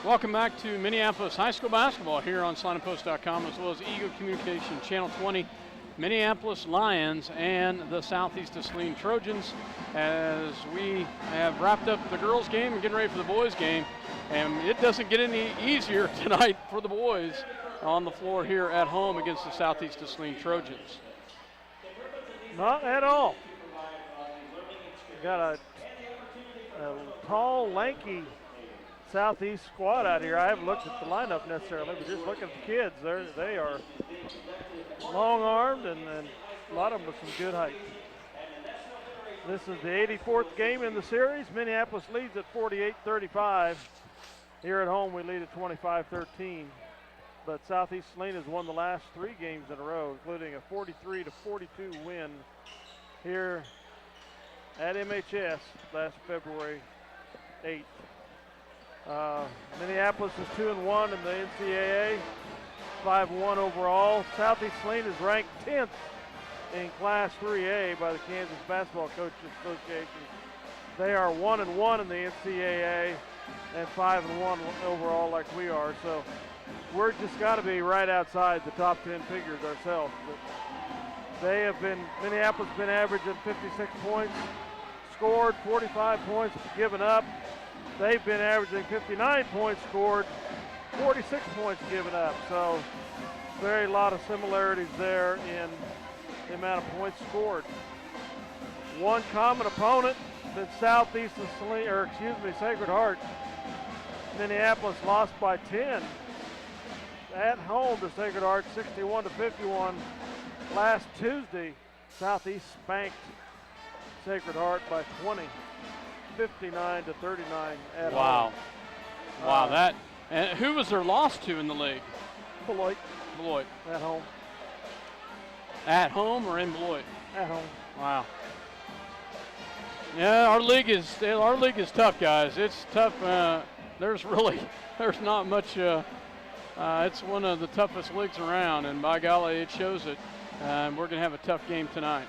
Welcome back to Minneapolis High School basketball here on SalinePost.com, as well as Eagle Communication Channel 20. Minneapolis Lions and the Southeast of Saline Trojans, as we have wrapped up the girls' game and getting ready for the boys' game. And it doesn't get any easier tonight for the boys on the floor here at home against the Southeast of Saline Trojans. Not at all. Got a tall, lanky Southeast squad out here. I haven't looked at the lineup necessarily, but just looking at the kids, they are long-armed and a lot of them with some good height. This is the 84th game in the series. Minneapolis leads at 48-35. Here at home, we lead at 25-13. But Southeast Saline has won the last 3 games in a row, including a 43-42 win here at MHS last February 8th. Minneapolis is 2-1 in the NCAA, 5-1 overall. Southeast Saline is ranked 10th in Class 3A by the Kansas Basketball Coaches Association. They are 1-1 in the NCAA and 5-1 overall like we are. So we're just got to be right outside the top 10 figures ourselves. But Minneapolis has been averaging 56 points, scored 45 points given up. They've been averaging 59 points scored, 46 points given up. So very lot of similarities there in the amount of points scored. One common opponent that Southeast of Saline, Sacred Heart. Minneapolis lost by 10 at home to Sacred Heart, 61-51. Last Tuesday, Southeast spanked Sacred Heart by 20. 59-39 at home. Wow, that. And who was their loss to in the league? Beloit. At home. At home or in Beloit? At home. Wow. Yeah, our league is tough, guys. It's tough. There's not much. It's one of the toughest leagues around, and by golly, it shows it. We're going to have a tough game tonight.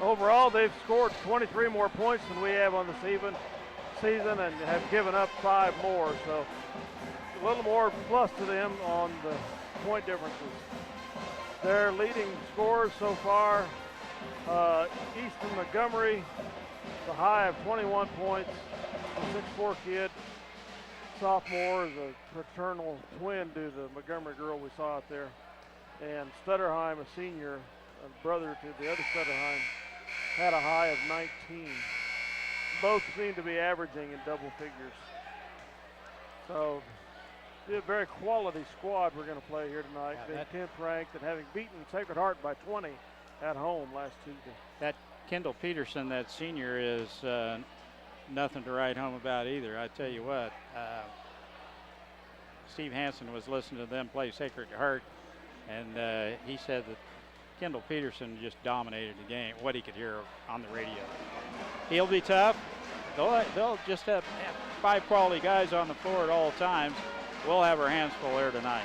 Overall, they've scored 23 more points than we have on the season and have given up 5 more. So a little more plus to them on the point differences. Their leading scorers so far, Easton Montgomery, the high of 21 points, a 6'4" kid. Sophomore is a fraternal twin to the Montgomery girl we saw out there. And Stutterheim, a senior, a brother to the other Stutterheim, had a high of 19. Both seem to be averaging in double figures. So, a very quality squad we're going to play here tonight. Being 10th ranked and having beaten Sacred Heart by 20 at home last Tuesday. That Kendall Peterson, that senior, is nothing to write home about either. I tell you what, Steve Hansen was listening to them play Sacred Heart, and he said that Kendall Peterson just dominated the game, what he could hear on the radio. He'll be tough. They'll just have 5 quality guys on the floor at all times. We'll have our hands full there tonight.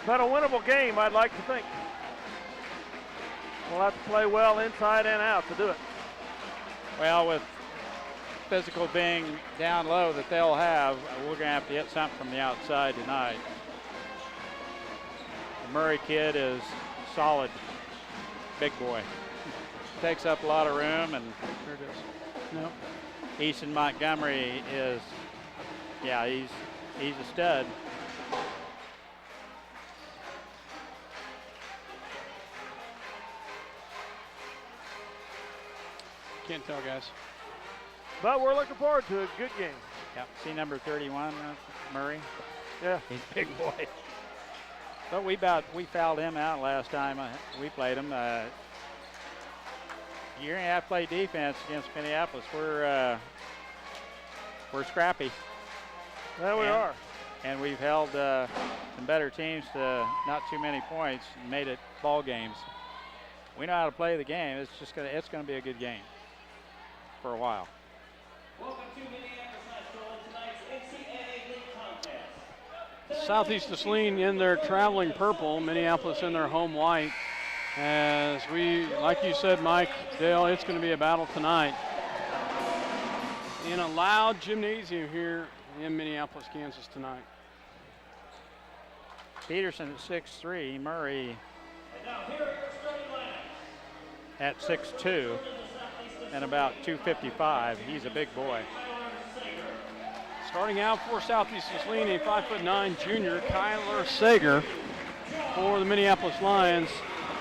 But a winnable game, I'd like to think. We'll have to play well inside and out to do it. Well, with physical being down low that they'll have, we're going to have to hit something from the outside tonight. The Murray kid is solid, big boy. Takes up a lot of room, and There it is. No. Easton Montgomery is, he's a stud. Can't tell, guys. But we're looking forward to a good game. Yep. See number 31, Murray? Yeah. He's a big boy. But we fouled him out last time we played him. You're going to have to play defense against Minneapolis. We're scrappy. There we are. And we've held some better teams to not too many points and made it ball games. We know how to play the game. It's going to be a good game for a while. Welcome to Minneapolis High School in tonight's NCAA League contest. Southeast of Saline in their traveling purple, Minneapolis in their home white. As we, like you said, Mike, Dale, it's going to be a battle tonight. in a loud gymnasium here in Minneapolis, Kansas tonight. Peterson at 6'3", Murray at 6'2", and about 255. He's a big boy. Starting out for Southeast Saline, a 5'9" junior, Kyler Sager. For the Minneapolis Lions,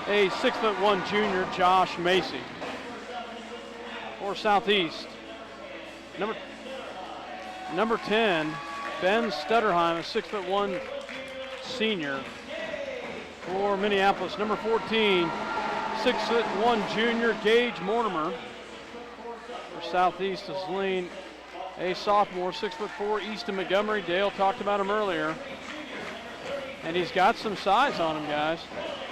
a 6'1" junior, Josh Macy. For Southeast, number 10, Ben Stutterheim, a 6'1" senior. For Minneapolis, number 14, 6'1" junior, Gage Mortimer. For Southeast Saline, a sophomore, 6'4", Easton Montgomery. Dale talked about him earlier. And he's got some size on him, guys.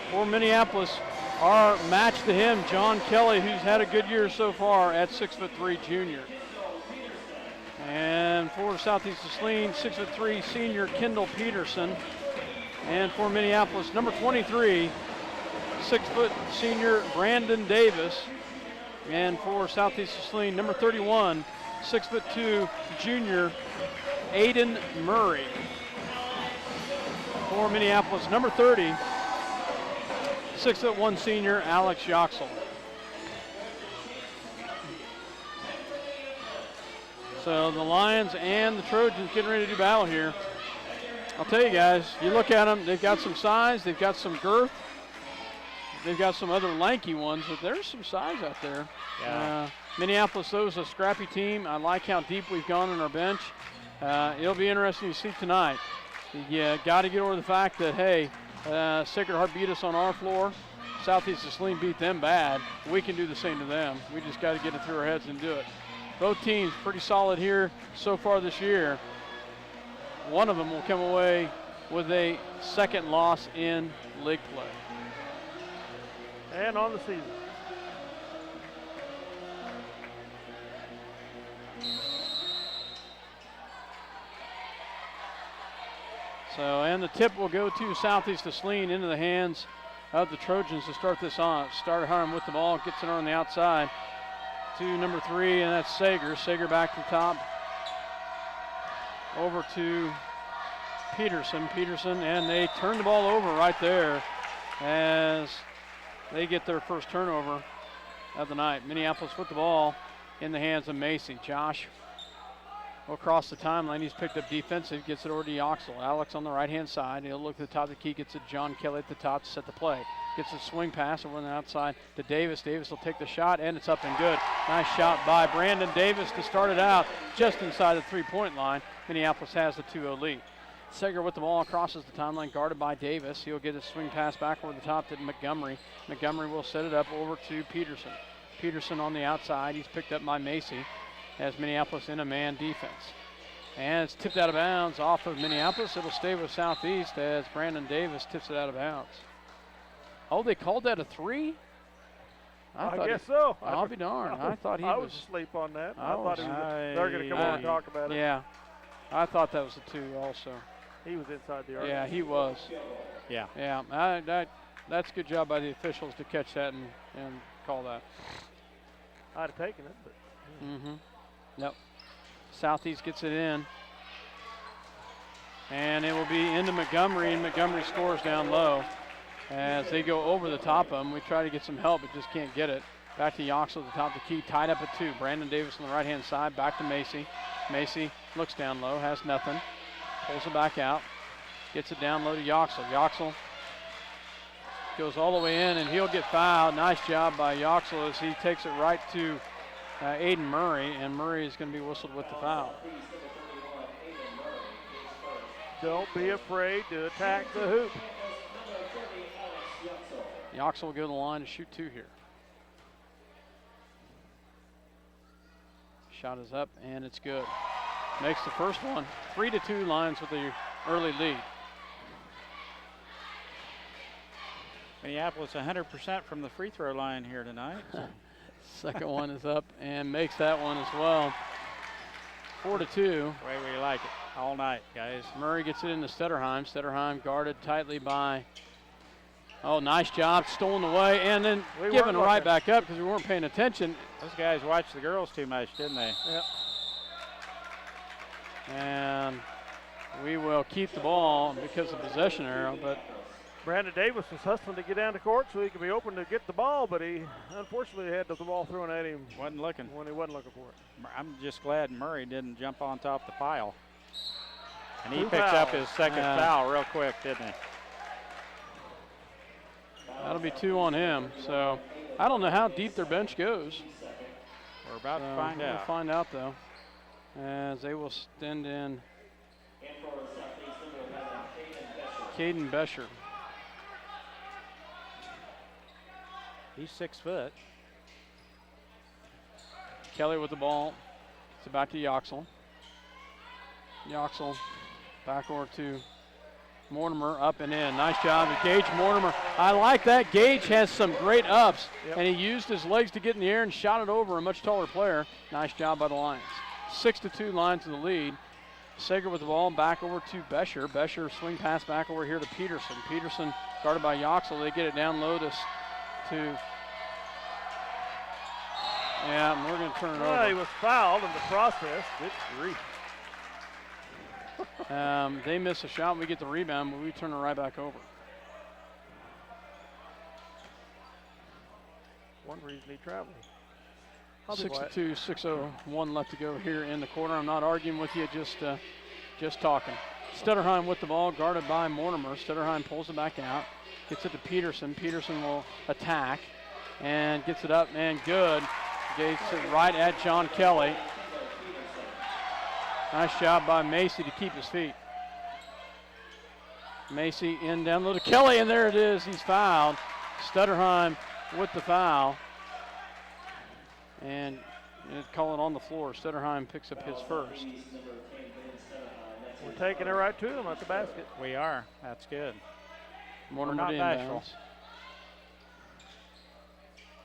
For Minneapolis, our match to him, John Kelly, who's had a good year so far at 6'3" junior. And for Southeast Saline, 6'3" senior, Kendall Peterson. And for Minneapolis, number 23, 6' senior, Brandon Davis. And for Southeast Saline, number 31, 6'2" junior, Aiden Murray. For Minneapolis, number 30, 6'1" senior, Alex Yoxel. So the Lions and the Trojans getting ready to do battle here. I'll tell you guys, you look at them, they've got some size, they've got some girth, they've got some other lanky ones, but there's some size out there. Yeah. Minneapolis, though, is a scrappy team. I like how deep we've gone on our bench. It'll be interesting to see tonight. You got to get over the fact that, hey, Sacred Heart beat us on our floor. Southeast Saline beat them bad. We can do the same to them. We just got to get it through our heads and do it. Both teams pretty solid here so far this year. One of them will come away with a second loss in league play. And on the season. So, and the tip will go to Southeast Saline into the hands of the Trojans to start this on. Stutterheim with the ball, gets it on the outside to number 3, and that's Sager. Sager back to the top. Over to Peterson, and they turn the ball over right there as they get their first turnover of the night. Minneapolis with the ball in the hands of Macy. Josh will cross the timeline. He's picked up defensive, gets it over to Yoxel. Alex on the right-hand side. He'll look at the top of the key, gets it John Kelly at the top to set the play. Gets a swing pass over on the outside to Davis. Davis will take the shot, and it's up and good. Nice shot by Brandon Davis to start it out just inside the three-point line. Minneapolis has the 2-0 lead. Sager with the ball crosses the timeline, guarded by Davis. He'll get a swing pass back over the top to Montgomery. Montgomery will set it up over to Peterson. Peterson on the outside. He's picked up by Macy as Minneapolis in a man defense. And it's tipped out of bounds off of Minneapolis. It'll stay with Southeast as Brandon Davis tips it out of bounds. Oh, they called that a 3? I guess so. I'll be darned. I thought he I was asleep on that. I thought they're going to come on and talk about it. Yeah, I thought that was a 2 also. He was inside the arc. Yeah, he was. Yeah. Yeah, that's a good job by the officials to catch that and call that. I'd have taken it, but. Yep. Southeast gets it in. And it will be into Montgomery, and Montgomery scores down low as they go over the top of him. We try to get some help, but just can't get it. Back to Yoxel at the top of the key, tied up at 2. Brandon Davis on the right-hand side, back to Macy. Macy looks down low, has nothing. Pulls it back out, gets it down low to Yoxel. Yoxel goes all the way in, and he'll get fouled. Nice job by Yoxel as he takes it right to Aiden Murray, and Murray is going to be whistled with the foul. Don't be afraid to attack the hoop. Yoxel will go to the line to shoot 2 here. Shot is up, and it's good. Makes the first one. 3-2 Lions with the early lead. Minneapolis 100% from the free throw line here tonight. Second one is up and makes that one as well. 4-2. The way we like it all night, guys. Murray gets it into Stutterheim. Stutterheim guarded tightly by, oh, nice job, stolen away, and then given right back up because we weren't paying attention. Those guys watched the girls too much, didn't they? Yep. And we will keep the ball because of possession arrow, but Brandon Davis was hustling to get down to court so he could be open to get the ball, but he unfortunately had the ball thrown at him. Wasn't looking. When he wasn't looking for it. I'm just glad Murray didn't jump on top the pile. And he 2 picks fouls. up his second foul real quick, didn't he? that'll be 2 on him. So I don't know how deep their bench goes. We're about to find We'll out. find out, though, as they will stand in Caden Bescher. He's 6 foot. Kelly with the ball. It's back to Yoxel. Yoxel back over to Mortimer, up and in. Nice job to Gage Mortimer. I like that. Gage has some great ups, and he used his legs to get in the air and shot it over a much taller player. Nice job by the Lions. 6-2 Lions in the lead. Sager with the ball, back over to Bescher. Bescher swing pass back over here to Peterson. Peterson guarded by Yoxel. They get it down low to yeah, we're going to turn it over. He was fouled in the process. Good grief. They miss a shot. We get the rebound, but we turn it right back over. One reason he traveled. 6-2, 6:01 left to go here in the quarter. I'm not arguing with you, just talking. Stutterheim with the ball, guarded by Mortimer. Stutterheim pulls it back out, gets it to Peterson. Peterson will attack and gets it up and good. Gets it right at John Kelly. Nice job by Macy to keep his feet. Macy in down low to Kelly, and there it is. He's fouled. Stutterheim with the foul. And call it on the floor. Stutterheim picks up his first. We're taking it right to him at the basket. We are. That's good. Mortimer not to bashful. inbounds.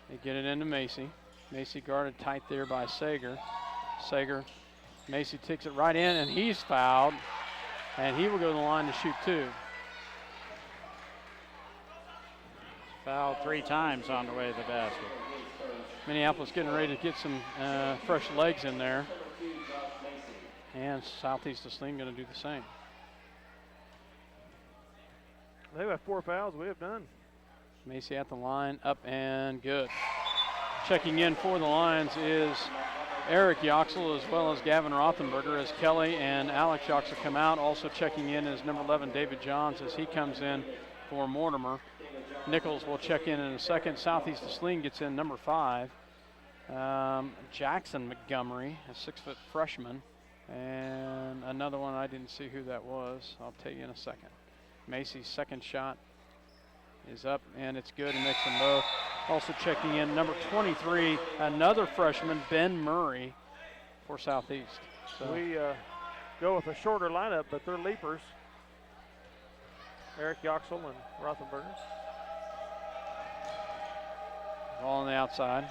They get it into Macy. Macy guarded tight there by Sager. Macy takes it right in, and he's fouled. And he will go to the line to shoot 2. Fouled 3 times on the way to the basket. Minneapolis getting ready to get some fresh legs in there. And Southeast of Saline going to do the same. They've got 4 fouls. We have none. Macy at the line, up and good. Checking in for the Lions is Eric Yoxel as well as Gavin Rothenberger as Kelly and Alex Yoxel come out. Also checking in is number 11, David Johns, as he comes in for Mortimer. Nichols will check in a second. Southeast of Saline gets in number 5. Jackson Montgomery, a 6-foot freshman. And another one, I didn't see who that was. I'll tell you in a second. Macy's second shot is up, and it's good. He makes them both. Also checking in, number 23, another freshman, Ben Murray, for Southeast. So We go with a shorter lineup, but they're leapers. Eric Yoxel and Rothenberger. ball on the outside.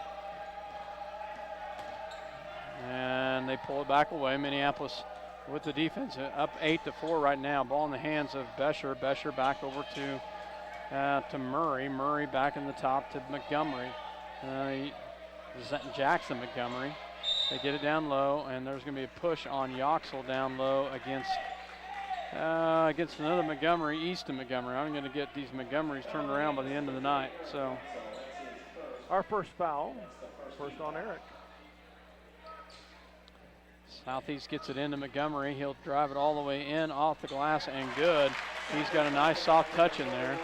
And they pull it back away. Minneapolis with the defense up 8-4 right now. Ball in the hands of Bescher. Bescher back over to Murray. Murray back in the top to Montgomery. Jackson Montgomery. They get it down low, and there's going to be a push on Yoxel down low against another Montgomery, Easton Montgomery. I'm going to get these Montgomerys turned around by the end of the night. So our first foul, first on Eric. Southeast gets it into Montgomery. He'll drive it all the way in off the glass and good. He's got a nice soft touch in there.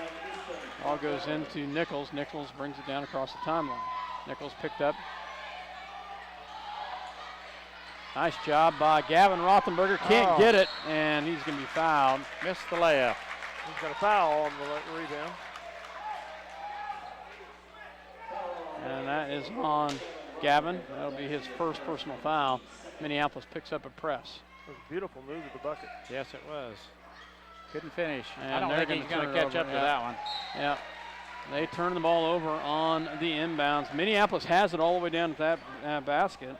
Ball goes into Nichols. Nichols brings it down across the timeline. Nichols picked up. Nice job by Gavin Rothenberger. Can't get it, and he's going to be fouled. Missed the layup. He's got a foul on the rebound. And that is on Gavin. That'll be his first personal foul. Minneapolis picks up a press. It was a beautiful move to the bucket. Yes, it was. Couldn't finish. And I don't they're think he's gonna going to turn it catch up over, to that one. Yeah. They turn the ball over on the inbounds. Minneapolis has it all the way down to that basket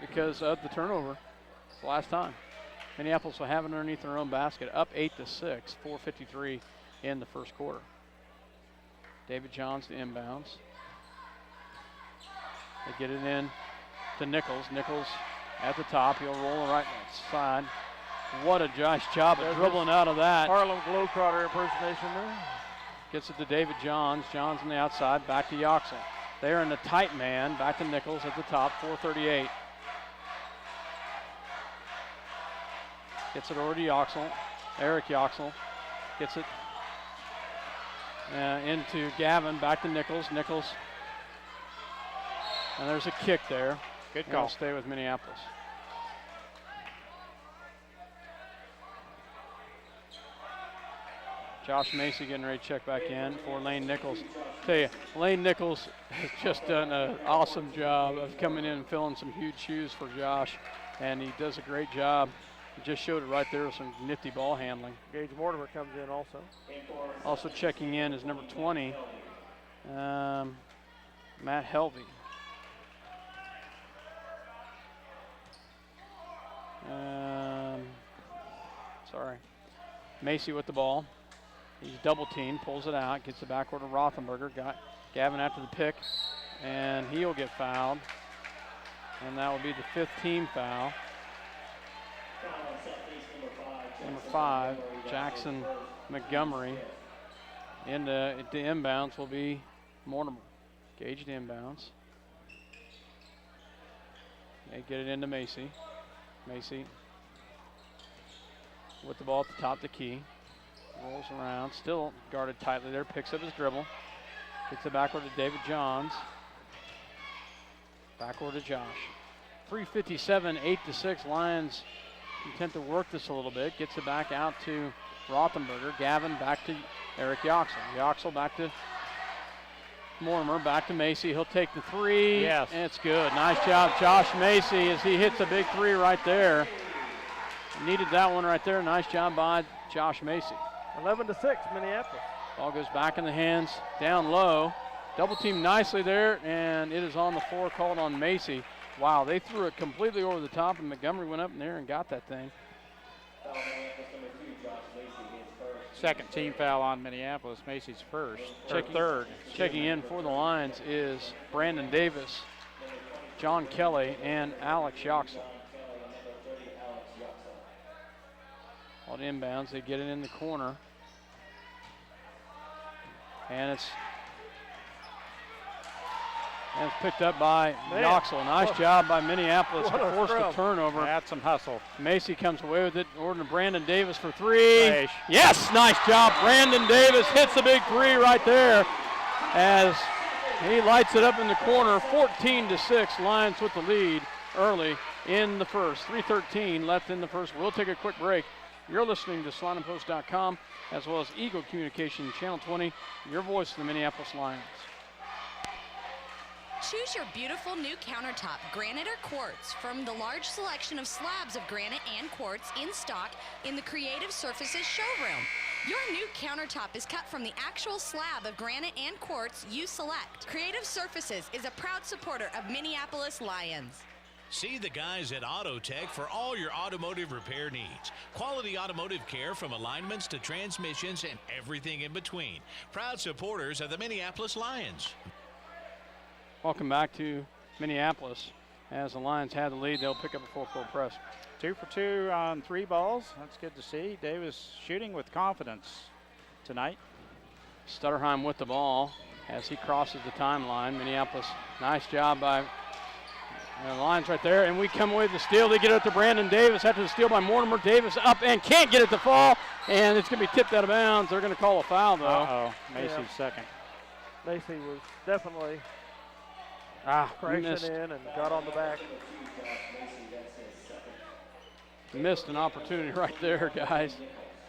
because of the turnover. It's the last time. Minneapolis will have it underneath their own basket, up 8-6, 4:53 in the first quarter. David Johns to inbounds. They get it in to Nichols. Nichols at the top. He'll roll right side. What a nice job of dribbling out of that. Harlem Globetrotter impersonation there. Gets it to David Johns. Johns on the outside, back to Yoxel. They're in the tight man, back to Nichols at the top, 4:38. Gets it over to Yoxel. Eric Yoxel gets it into Gavin, back to Nichols. Nichols. And there's a kick there. Good And call. we'll stay with Minneapolis. Josh Macy getting ready to check back in for Lane Nichols. Tell you, Lane Nichols has just done an awesome job of coming in and filling some huge shoes for Josh, and he does a great job. He just showed it right there with some nifty ball handling. Gage Mortimer comes in also. Also checking in is number 20, Matt Helvey. Sorry. Macy with the ball. He's double teamed, pulls it out, gets it backward to Rothenberger. Got Gavin after the pick, and he'll get fouled. And that will be the 5th team foul. Number 5, Jackson Montgomery. And the inbounds will be Mortimer. Gage to inbounds. They get it into Macy. Macy with the ball at the top of the key. Rolls around, still guarded tightly there, picks up his dribble. Gets it backward to David Johns. Backward to Josh. 3:57, 8-6. Lions intent to work this a little bit. Gets it back out to Rothenberger. Gavin back to Eric Yoxel. Yoxel back to Mortimer, back to Macy. He'll take the 3. Yes. And it's good. Nice job, Josh Macy, as he hits a big 3 right there. Needed that one right there. Nice job by Josh Macy. 11-6, Minneapolis. Ball goes back in the hands, down low. Double team nicely there, and it is on the floor, called on Macy. Wow, they threw it completely over the top, and Montgomery went up in there and got that thing. Second team foul on Minneapolis. Macy's first. Third. Checking in for the Lions is Brandon Davis, John Kelly, and Alex Yoxel. On inbounds, they get it in the corner. And it's picked up by Yoxel. Nice job by Minneapolis to force the turnover. That's some hustle. Macy comes away with it. Over to Brandon Davis for 3. Nice. Yes, nice job. Brandon Davis hits the big 3 right there as he lights it up in the corner. 14-6. Lions with the lead early in the first. 3:13 left in the first. We'll take a quick break. You're listening to SalinePost.com as well as Eagle Communication Channel 20, your voice of the Minneapolis Lions. Choose your beautiful new countertop, granite or quartz, from the large selection of slabs of granite and quartz in stock in the Creative Surfaces showroom. Your new countertop is cut from the actual slab of granite and quartz you select. Creative Surfaces is a proud supporter of Minneapolis Lions. See the guys at AutoTech for all your automotive repair needs. Quality automotive care from alignments to transmissions and everything in between. Proud supporters of the Minneapolis Lions. Welcome back to Minneapolis. As the Lions had the lead, they'll pick up a full court press. 2 for 2 on 3 balls. That's good to see. Davis shooting with confidence tonight. Stutterheim with the ball as he crosses the timeline. Minneapolis, nice job by the Lions right there, and we come away with the steal. They get it to Brandon Davis after the steal by Mortimer. Davis up and can't get it to fall, and it's going to be tipped out of bounds. They're going to call a foul, though. Uh-oh, Macy's second. Macy was definitely crashing missed. in and got on the back. Missed an opportunity right there, guys.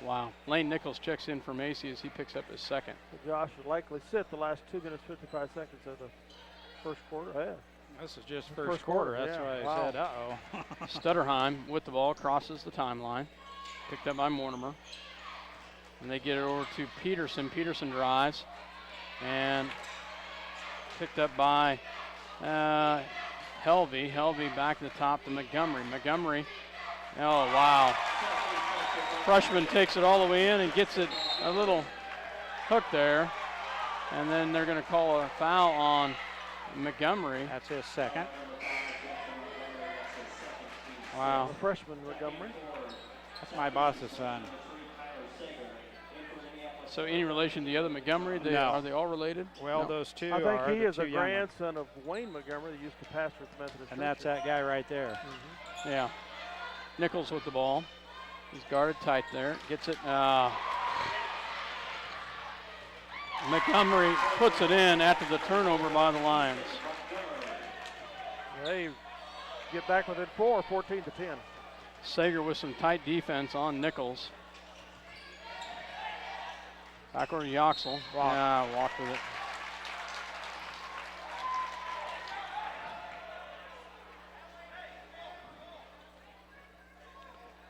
Wow. Lane Nichols checks in for Macy as he picks up his second. Josh would likely sit the last 2 minutes, 55 seconds of the first quarter. Yeah. This is just first quarter. That's why I said, uh-oh. Stutterheim with the ball crosses the timeline. Picked up by Mortimer. And they get it over to Peterson. Peterson drives. And picked up by Helvey. Helvey back to the top to Montgomery. Montgomery. Oh, wow. Freshman takes it all the way in and gets it a little hook there. And then they're going to call a foul on Montgomery. That's his second. Wow. The freshman Montgomery. That's my boss's son. So any relation to the other Montgomery? No. Are they all related? Well, No. those two I are think he the is two a young ones. grandson of Wayne Montgomery that used to pastor at the Methodist And Church. that's that guy right there. Yeah. Nichols with the ball. He's guarded tight there. Gets it. Montgomery puts it in after the turnover by the Lions. They get back within 4, 14 to 10. Sager with some tight defense on Nichols. Backward to Yoxel. Walked with it.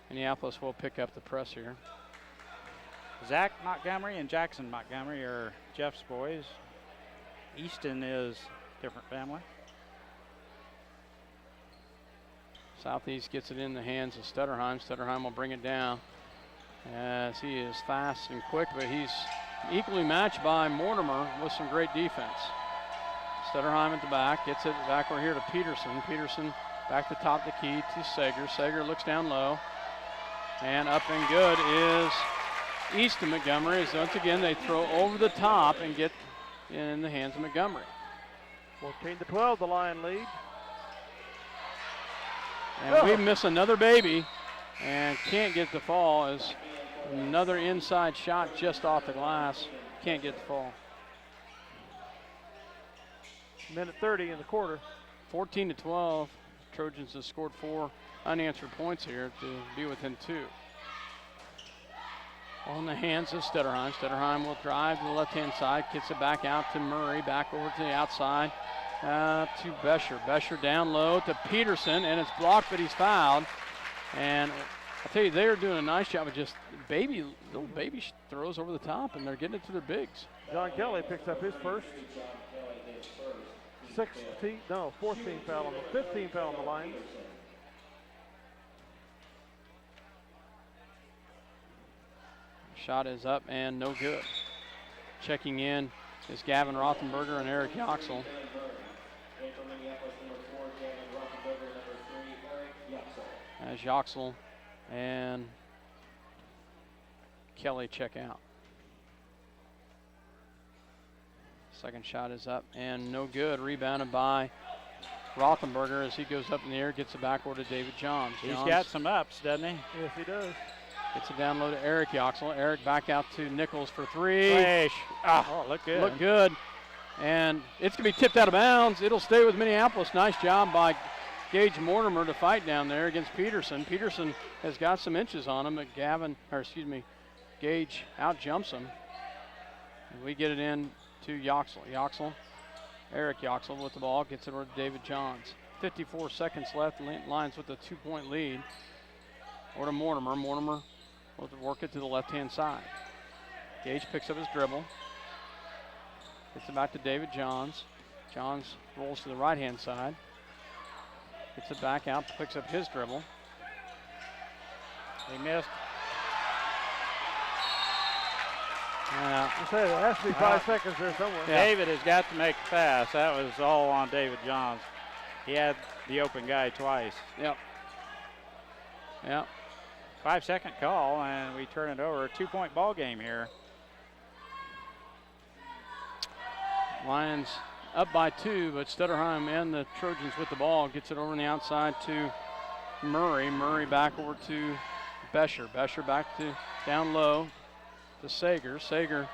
Minneapolis will pick up the press here. Zach Montgomery and Jackson Montgomery are Jeff's boys. Easton is different family. Southeast gets it in the hands of Stutterheim. Stutterheim will bring it down as he is fast and quick, but he's equally matched by Mortimer with some great defense. Stutterheim at the back, gets it back over here to Peterson. Peterson back to top the key to Sager. Sager looks down low, and up and good is Easton Montgomery. As once again they throw over the top and get in the hands of Montgomery. 14 to 12, the Lion lead. And we miss another baby and can't get the fall as another inside shot just off the glass. Can't get the fall. Minute 30 in the quarter. 14 to 12. Trojans have scored 4 unanswered points here to be within 2. On the hands of Stutterheim. Stutterheim will drive to the left-hand side, gets it back out to Murray, back over to the outside to Bescher. Bescher down low to Peterson, and it's blocked, but he's fouled. And I'll tell you, they're doing a nice job of just little baby throws over the top, and they're getting it to their bigs. John Kelly picks up his first 14th foul on the 15th foul on the Lions. Shot is up and no good. Checking in is Gavin Rothenberger and Eric Yoxel. As Yoxel and Kelly check out. Second shot is up and no good. Rebounded by Rothenberger as he goes up in the air, gets it back over to David Johns. He's got some ups, doesn't he? Yes, he does. Gets it down low to Eric Yoxel. Eric back out to Nichols for 3. Flash. Oh, look good. Look good. And it's going to be tipped out of bounds. It'll stay with Minneapolis. Nice job by Gage Mortimer to fight down there against Peterson. Peterson has got some inches on him, but Gage out jumps him. And we get it in to Yoxel. Eric Yoxel with the ball, gets it over to David Johns. 54 seconds left. Lions with a 2-point lead. Over to Mortimer. Mortimer will work it to the left-hand side. Gage picks up his dribble. Gets it back to David Johns. Johns rolls to the right-hand side. Gets it back out, picks up his dribble. He missed. I said it has to be 5 seconds there somewhere. Yeah. David has got to make a pass. That was all on David Johns. He had the open guy twice. Yep. 5-second call, and we turn it over. A 2-point ball game here. Lions up by 2, but Stutterheim and the Trojans with the ball. Gets it over on the outside to Murray. Murray back over to Bescher. Bescher back to down low to Sager. Sager,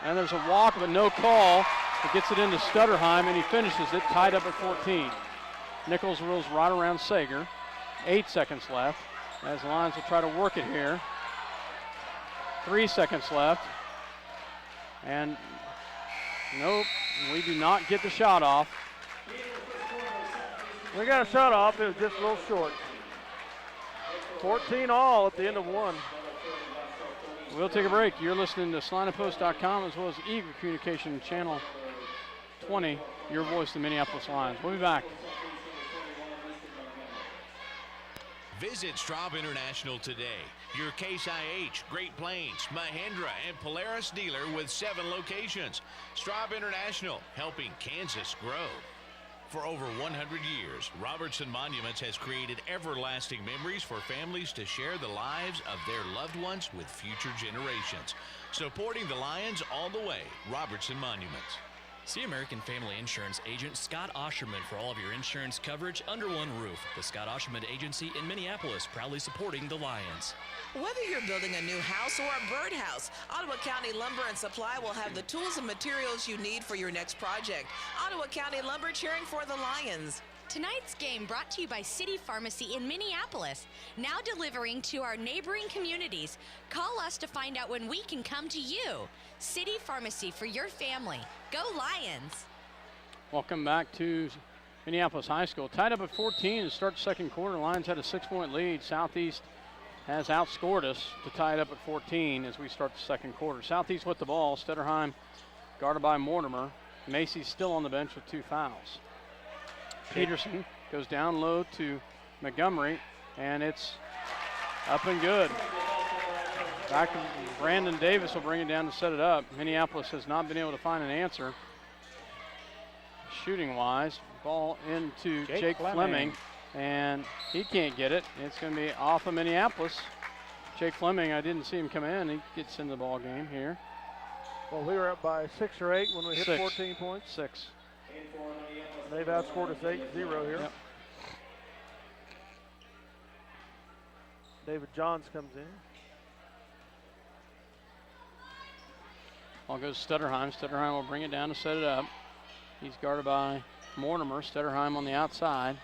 and there's a walk, but no call. It gets it into Stutterheim, and he finishes it, tied up at 14. Nichols rolls right around Sager. 8 seconds left as the Lions will try to work it here. 3 seconds left. And nope, we do not get the shot off. We got a shot off, it was just a little short. 14 all at the end of 1. We'll take a break. You're listening to SalinePost.com as well as Eagle Communication Channel 20, your voice, the Minneapolis Lions. We'll be back. Visit Straub International today. Your Case IH, Great Plains, Mahindra, and Polaris dealer with 7 locations. Straub International, helping Kansas grow. For over 100 years, Robertson Monuments has created everlasting memories for families to share the lives of their loved ones with future generations. Supporting the Lions all the way, Robertson Monuments. See American Family Insurance agent Scott Ausherman for all of your insurance coverage under one roof. The Scott Ausherman Agency in Minneapolis, proudly supporting the Lions. Whether you're building a new house or a birdhouse, Ottawa County Lumber and Supply will have the tools and materials you need for your next project. Ottawa County Lumber, cheering for the Lions. Tonight's game brought to you by City Pharmacy in Minneapolis, now delivering to our neighboring communities. Call us to find out when we can come to you. City Pharmacy for your family. Go Lions! Welcome back to Minneapolis High School. Tied up at 14 to start the second quarter. Lions had a 6-point lead. Southeast has outscored us to tie it up at 14 as we start the second quarter. Southeast with the ball. Stutterheim guarded by Mortimer. Macy's still on the bench with 2 fouls. Peterson goes down low to Montgomery, and it's up and good. Back, Brandon Davis will bring it down to set it up. Minneapolis has not been able to find an answer shooting-wise. Ball into Jake Fleming, and he can't get it. It's going to be off of Minneapolis. Jake Fleming, I didn't see him come in. He gets in the ball game here. Well, we were up by 6 or 8 when we hit 6. 14 points. 6. They've outscored us 8-0 here. Yep. David Johns comes in. Ball goes Stutterheim. Stutterheim will bring it down to set it up. He's guarded by Mortimer. Stutterheim on the outside.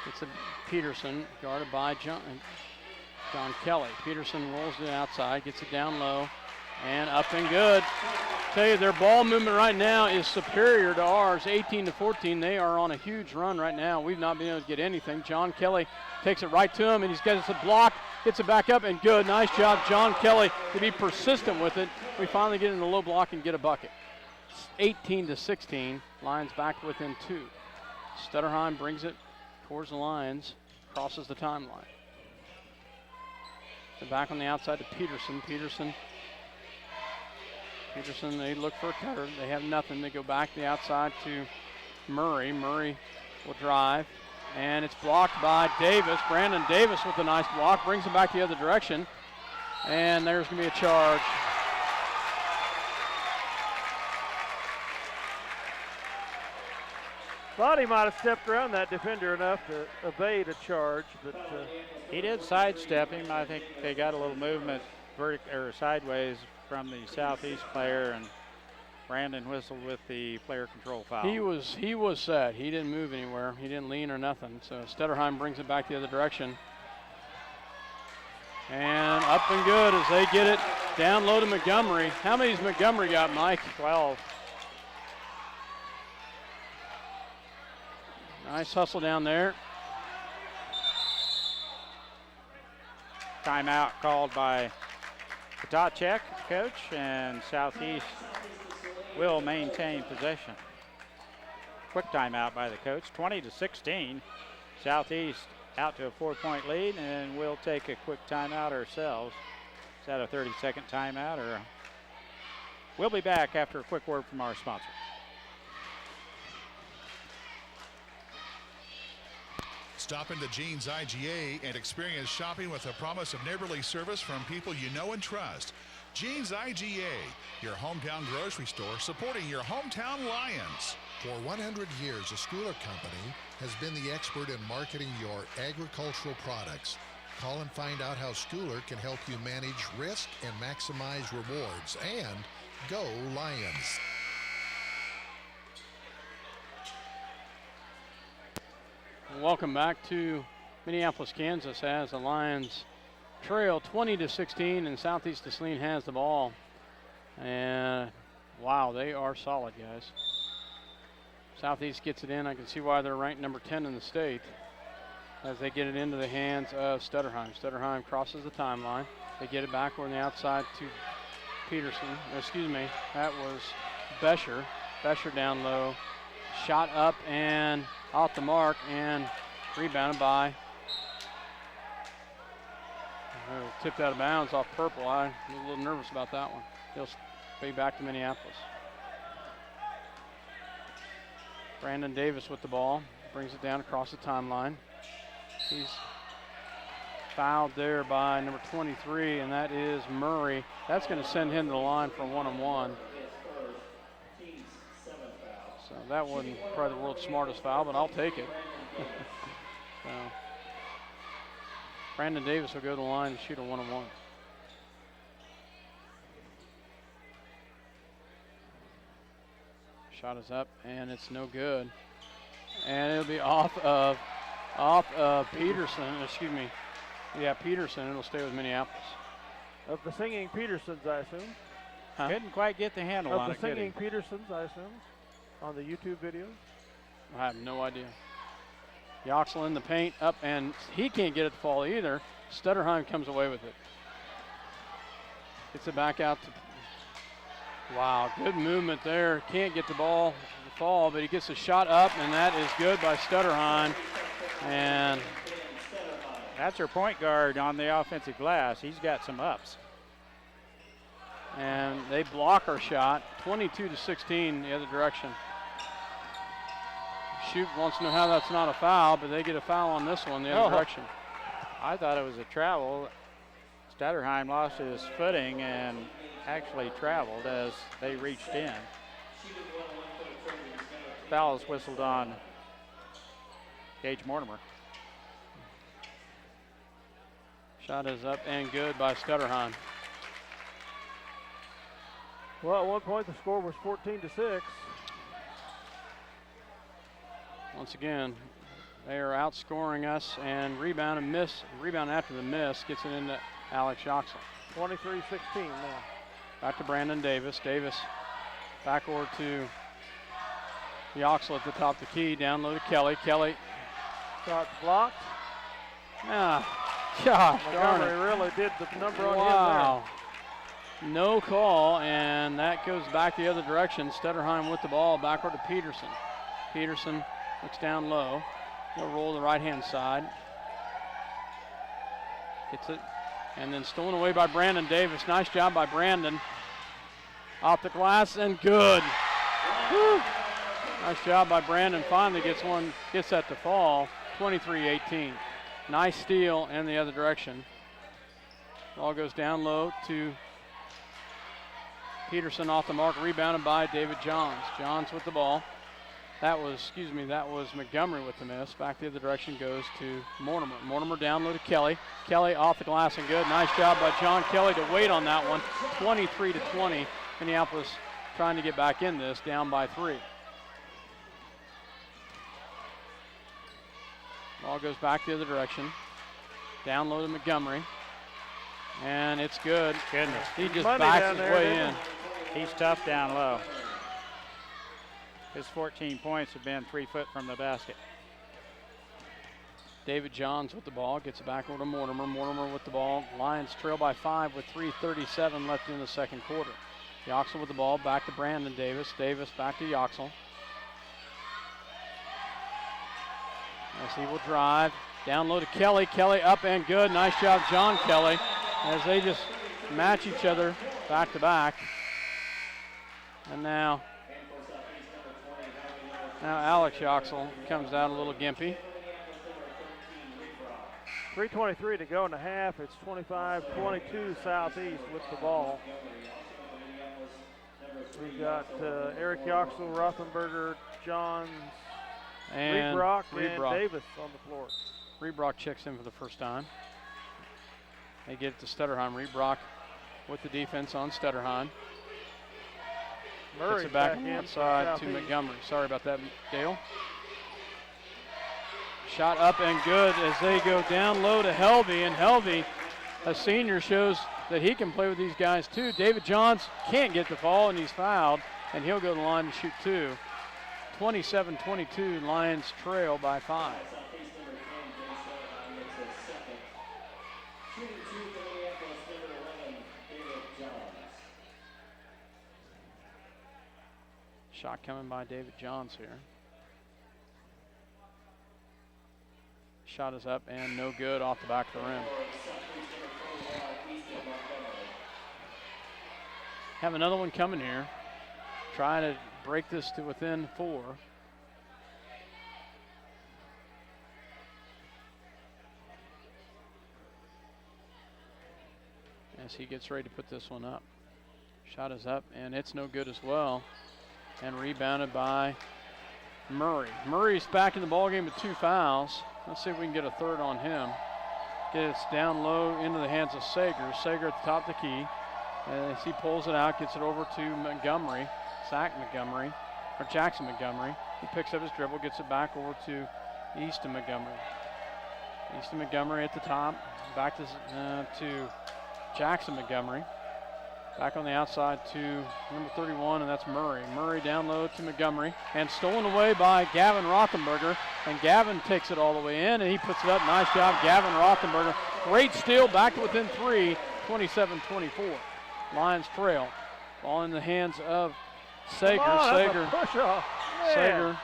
It's a Peterson guarded by John Kelly. Peterson rolls it outside, gets it down low, and up and good. Tell you, their ball movement right now is superior to ours, 18-14. They are on a huge run right now. We've not been able to get anything. John Kelly takes it right to him, and he's got it blocked, gets it back up, and good. Nice job, John Kelly, to be persistent with it. We finally get in the low block and get a bucket. 18-16. Lions back within 2. Stutterheim brings it towards the Lions, crosses the timeline. So back on the outside to Peterson. Peterson, they look for a cutter. They have nothing. They go back to the outside to Murray. Murray will drive, and it's blocked by Davis. Brandon Davis with a nice block, brings it back the other direction, and there's going to be a charge. Thought he might have stepped around that defender enough to evade a charge, but he did sidestep him. I think they got a little movement sideways from the Southeast player, and Brandon whistled with the player control foul. He was set. He didn't move anywhere. He didn't lean or nothing. So Stutterheim brings it back the other direction. And up and good as they get it down low to Montgomery. How many's Montgomery got, Mike? 12. Nice hustle down there. Timeout called by Potacek, coach, and Southeast will maintain possession. Quick timeout by the coach, 20-16. Southeast out to a 4-point lead, and we'll take a quick timeout ourselves. Is that a 30-second timeout, or? We'll be back after a quick word from our sponsor. Stop into Jean's IGA and experience shopping with a promise of neighborly service from people you know and trust. Jean's IGA, your hometown grocery store supporting your hometown Lions. For 100 years, a Schooler Company has been the expert in marketing your agricultural products. Call and find out how Schooler can help you manage risk and maximize rewards. And go Lions. Welcome back to Minneapolis, Kansas, as the Lions trail 20-16, and Southeast Saline has the ball. And wow, they are solid, guys. Southeast gets it in. I can see why they're ranked number 10 in the state as they get it into the hands of Stutterheim. Stutterheim crosses the timeline. They get it back on the outside to Peterson. Excuse me, that was Bescher. Bescher down low. Shot up and off the mark and rebounded by, tipped out of bounds off Purple. I was a little nervous about that one. He'll be back to Minneapolis. Brandon Davis with the ball, brings it down across the timeline. He's fouled there by number 23, and that is Murray. That's going to send him to the line for 1-on-1. So that wasn't probably the world's smartest foul, but I'll take it. So Brandon Davis will go to the line and shoot a 1-on-1. Shot is up, and it's no good. And it'll be off of Peterson, excuse me. Yeah, Peterson, it'll stay with Minneapolis. Of the singing Petersons, I assume. Huh? Couldn't quite get the handle on Of it. the singing Petersons, I assume, on the YouTube video. I have no idea. Yoxel in the paint, up, and he can't get it to fall either. Stutterheim comes away with it. Gets it back out to, wow, good movement there. Can't get the ball to fall, but he gets a shot up, and that is good by Stutterheim. And that's her point guard on the offensive glass. He's got some ups. And they block our shot, 22-16 the other direction. Shoot wants to know how that's not a foul, but they get a foul on this one the other direction. I thought it was a travel. Stutterheim lost his footing and actually traveled as they reached in. Foul is whistled on Gage Mortimer. Shot is up and good by Stutterheim. Well, at one point the score was 14-6. Once again, they are outscoring us, and rebound after the miss gets it into Alex Yoxel. 23-16 now. Back to Brandon Davis. Davis backward to Yoxel at the top of the key. Down low to Kelly. Kelly. Shot blocked. Ah, gosh darn it. Montgomery really did the number on him there. Wow. No call, and that goes back the other direction. Stutterheim with the ball backward to Peterson. Peterson looks down low. He'll roll the right-hand side. Gets it, and then stolen away by Brandon Davis. Nice job by Brandon. Off the glass, and good. Woo. Nice job by Brandon. Finally gets that to fall. 23-18. Nice steal in the other direction. Ball goes down low to Peterson off the mark, rebounded by David Johns. Johns with the ball. That was Montgomery with the miss. Back the other direction goes to Mortimer. Mortimer down low to Kelly. Kelly off the glass and good. Nice job by John Kelly to wait on that one. 23-20. Minneapolis trying to get back in this, down by 3. Ball goes back the other direction. Down low to Montgomery. And it's good. Goodness. He just Money backs down his there, way didn't in. He's tough down low. His 14 points have been 3 foot from the basket. David Johns with the ball, gets it back over to Mortimer. Mortimer with the ball. Lions trail by 5 with 3:37 left in the second quarter. Yoxel with the ball, back to Brandon Davis. Davis back to Yoxel. As he will drive. Down low to Kelly. Kelly up and good. Nice job, John Kelly, as they just match each other back to back. And now Alex Yoxel comes out a little gimpy. 3:23 to go in the half. It's 25-22 Southeast with the ball. We got Eric Yoxel, Rothenberger, Johns, And Rebrock, and Davis on the floor. Rebrock checks in for the first time. They get it to Stutterheim. Rebrock with the defense on Stutterheim. Murray Gets it back in outside to Montgomery. Sorry about that, Dale. Shot up and good as they go down low to Helvey. And Helvey, a senior, shows that he can play with these guys too. David Johns can't get the ball, and he's fouled, and he'll go to the line to shoot 2. 27-22, Lions trail by 5. Shot coming by David Johns here. Shot is up and no good off the back of the rim. Have another one coming here. Trying to break this to within 4. as he gets ready to put this one up. Shot is up, and it's no good as well. And rebounded by Murray. Murray's back in the ballgame with 2 fouls. Let's see if we can get a third on him. Gets down low into the hands of Sager. Sager at the top of the key. As he pulls it out, gets it over to Montgomery. Jackson Montgomery. He picks up his dribble, gets it back over to Easton Montgomery. Easton Montgomery at the top. Back to Jackson Montgomery. Back on the outside to number 31, and that's Murray. Murray down low to Montgomery, and stolen away by Gavin Rothenberger. And Gavin takes it all the way in, and he puts it up. Nice job, Gavin Rothenberger. Great steal, back to within 3, 27-24. Lions trail. Ball in the hands of Sager. Sager.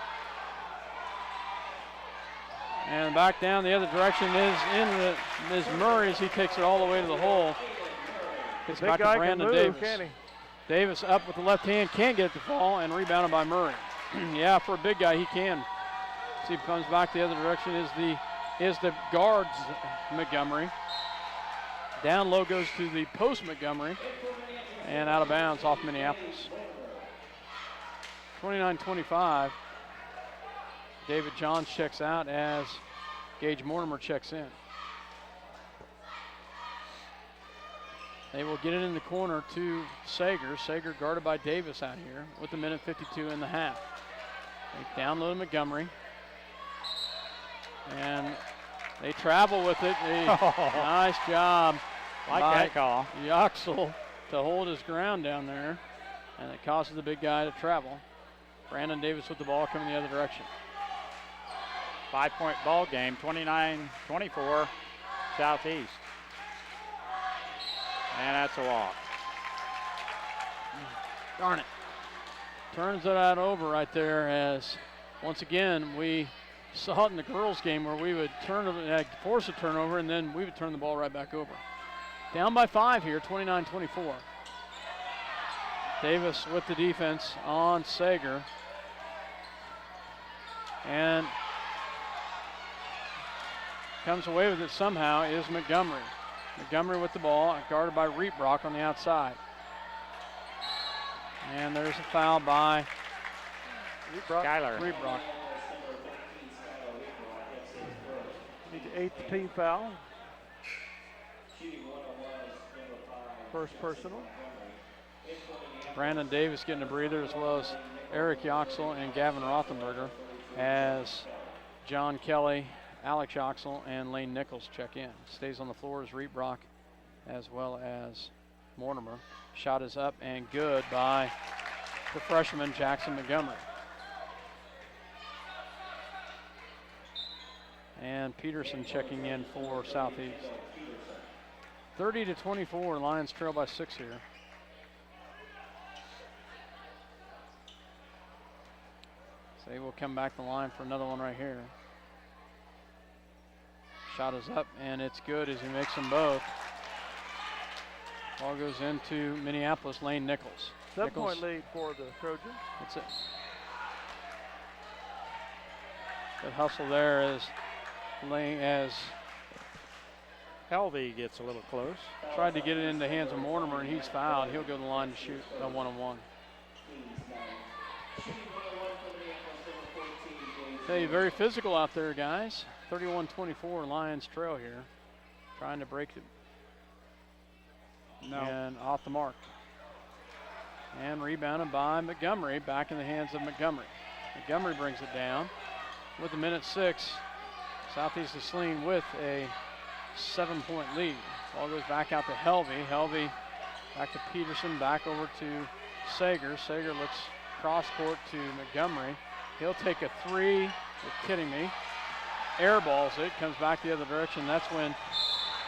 And back down the other direction is Murray as he takes it all the way to the hole. It's back to Brandon Davis. Davis up with the left hand, can't get it to fall, and rebounded by Murray. Yeah, for a big guy, he can. See, he comes back the other direction is the guards Montgomery. Down low goes to the post Montgomery, and out of bounds off Minneapolis. 29-25. David Johns checks out as Gage Mortimer checks in. They will get it in the corner to Sager. Sager guarded by Davis out here with 1:52 in the half. They down low to Montgomery. And they travel with it. Nice job. Like that call. Yoxel to hold his ground down there. And it causes the big guy to travel. Brandon Davis with the ball coming the other direction. 5-point ball game, 29-24 Southeast. And that's a walk. Darn it. Turns it out over right there as, once again, we saw it in the girls game where we would force a turnover and then we would turn the ball right back over. Down by 5 here, 29-24. Davis with the defense on Sager. And comes away with it somehow is Montgomery. Montgomery with the ball, guarded by Reetbrock on the outside. And there's a foul by Reetbrock. The 8th team foul. First personal. Brandon Davis getting a breather, as well as Eric Yoxel and Gavin Rothenberger, as John Kelly, Alex Yoxel, and Lane Nichols check in. Stays on the floor is Reetbrock, as well as Mortimer. Shot is up and good by the freshman Jackson Montgomery. And Peterson checking in for Southeast. 30-24, Lions trail by 6 here. So they will come back the line for another one right here. Shot is up, and it's good as he makes them both. Ball goes into Minneapolis, Lane Nichols. 7-point lead for the Trojans. That's it. Good hustle there as Helvey gets a little close. Tried to get it in the hands of Mortimer, and he's fouled. He'll go to the line to shoot a one-on-one. Hey, very physical out there, guys. 31-24, Lions trail here. Trying to break it. No. And off the mark. And rebounded by Montgomery, back in the hands of Montgomery. Montgomery brings it down. With 1:06, Southeast is Saline with a 7-point lead. Ball goes back out to Helvey. Helvey back to Peterson, back over to Sager. Sager looks cross court to Montgomery. He'll take a 3. You're kidding me. Airballs it, comes back the other direction. That's when,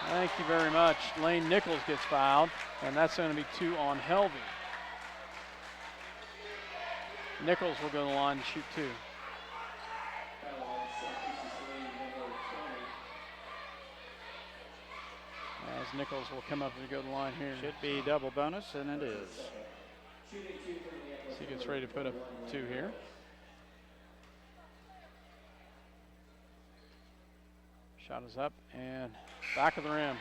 thank you very much, Lane Nichols gets fouled, and that's going to be 2 on Helvey. Nichols will go to the line to shoot 2. As Nichols will come up and go to the line here. Should be double bonus, and it is. So he gets ready to put up 2 here. Shot is up and back of the rim.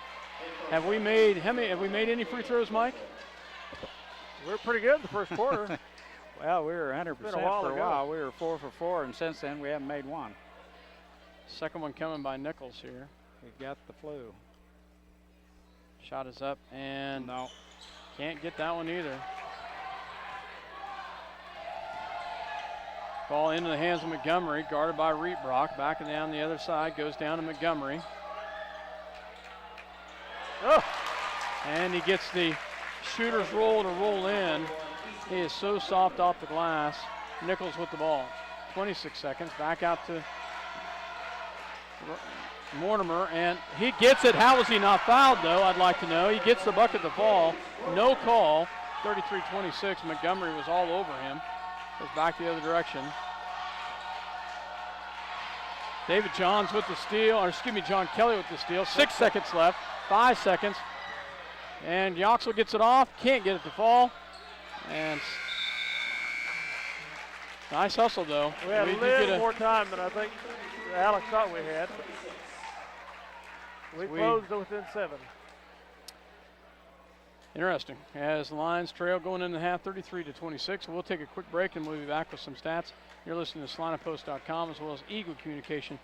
Have we made any free throws, Mike? We were pretty good in the first quarter. Well, we were 100% been a while for a ago. while. We were 4 for 4, and since then we haven't made one. Second one coming by Nichols here. We've got the flu. Shot is up, and No. can't get that one either. Ball into the hands of Montgomery, guarded by Rietbrock. Back and down the other side, goes down to Montgomery. Oh. And he gets the shooter's roll to roll in. He is so soft off the glass. Nichols with the ball. 26 seconds, back out to Mortimer, and he gets it. How was he not fouled, though? I'd like to know. He gets the bucket to fall. No call. 33-26. Montgomery was all over him. Goes back the other direction. David Johns with the steal, or excuse me, John Kelly with the steal. 6 seconds left. 5 seconds. And Yoxel gets it off. Can't get it to fall. And nice hustle, though. We had a little more time than I think Alex thought we had. We closed within 7. Interesting. As the Lions trail going into half 33-26. We'll take a quick break and we'll be back with some stats. You're listening to SalinePost.com as well as Eagle Communication,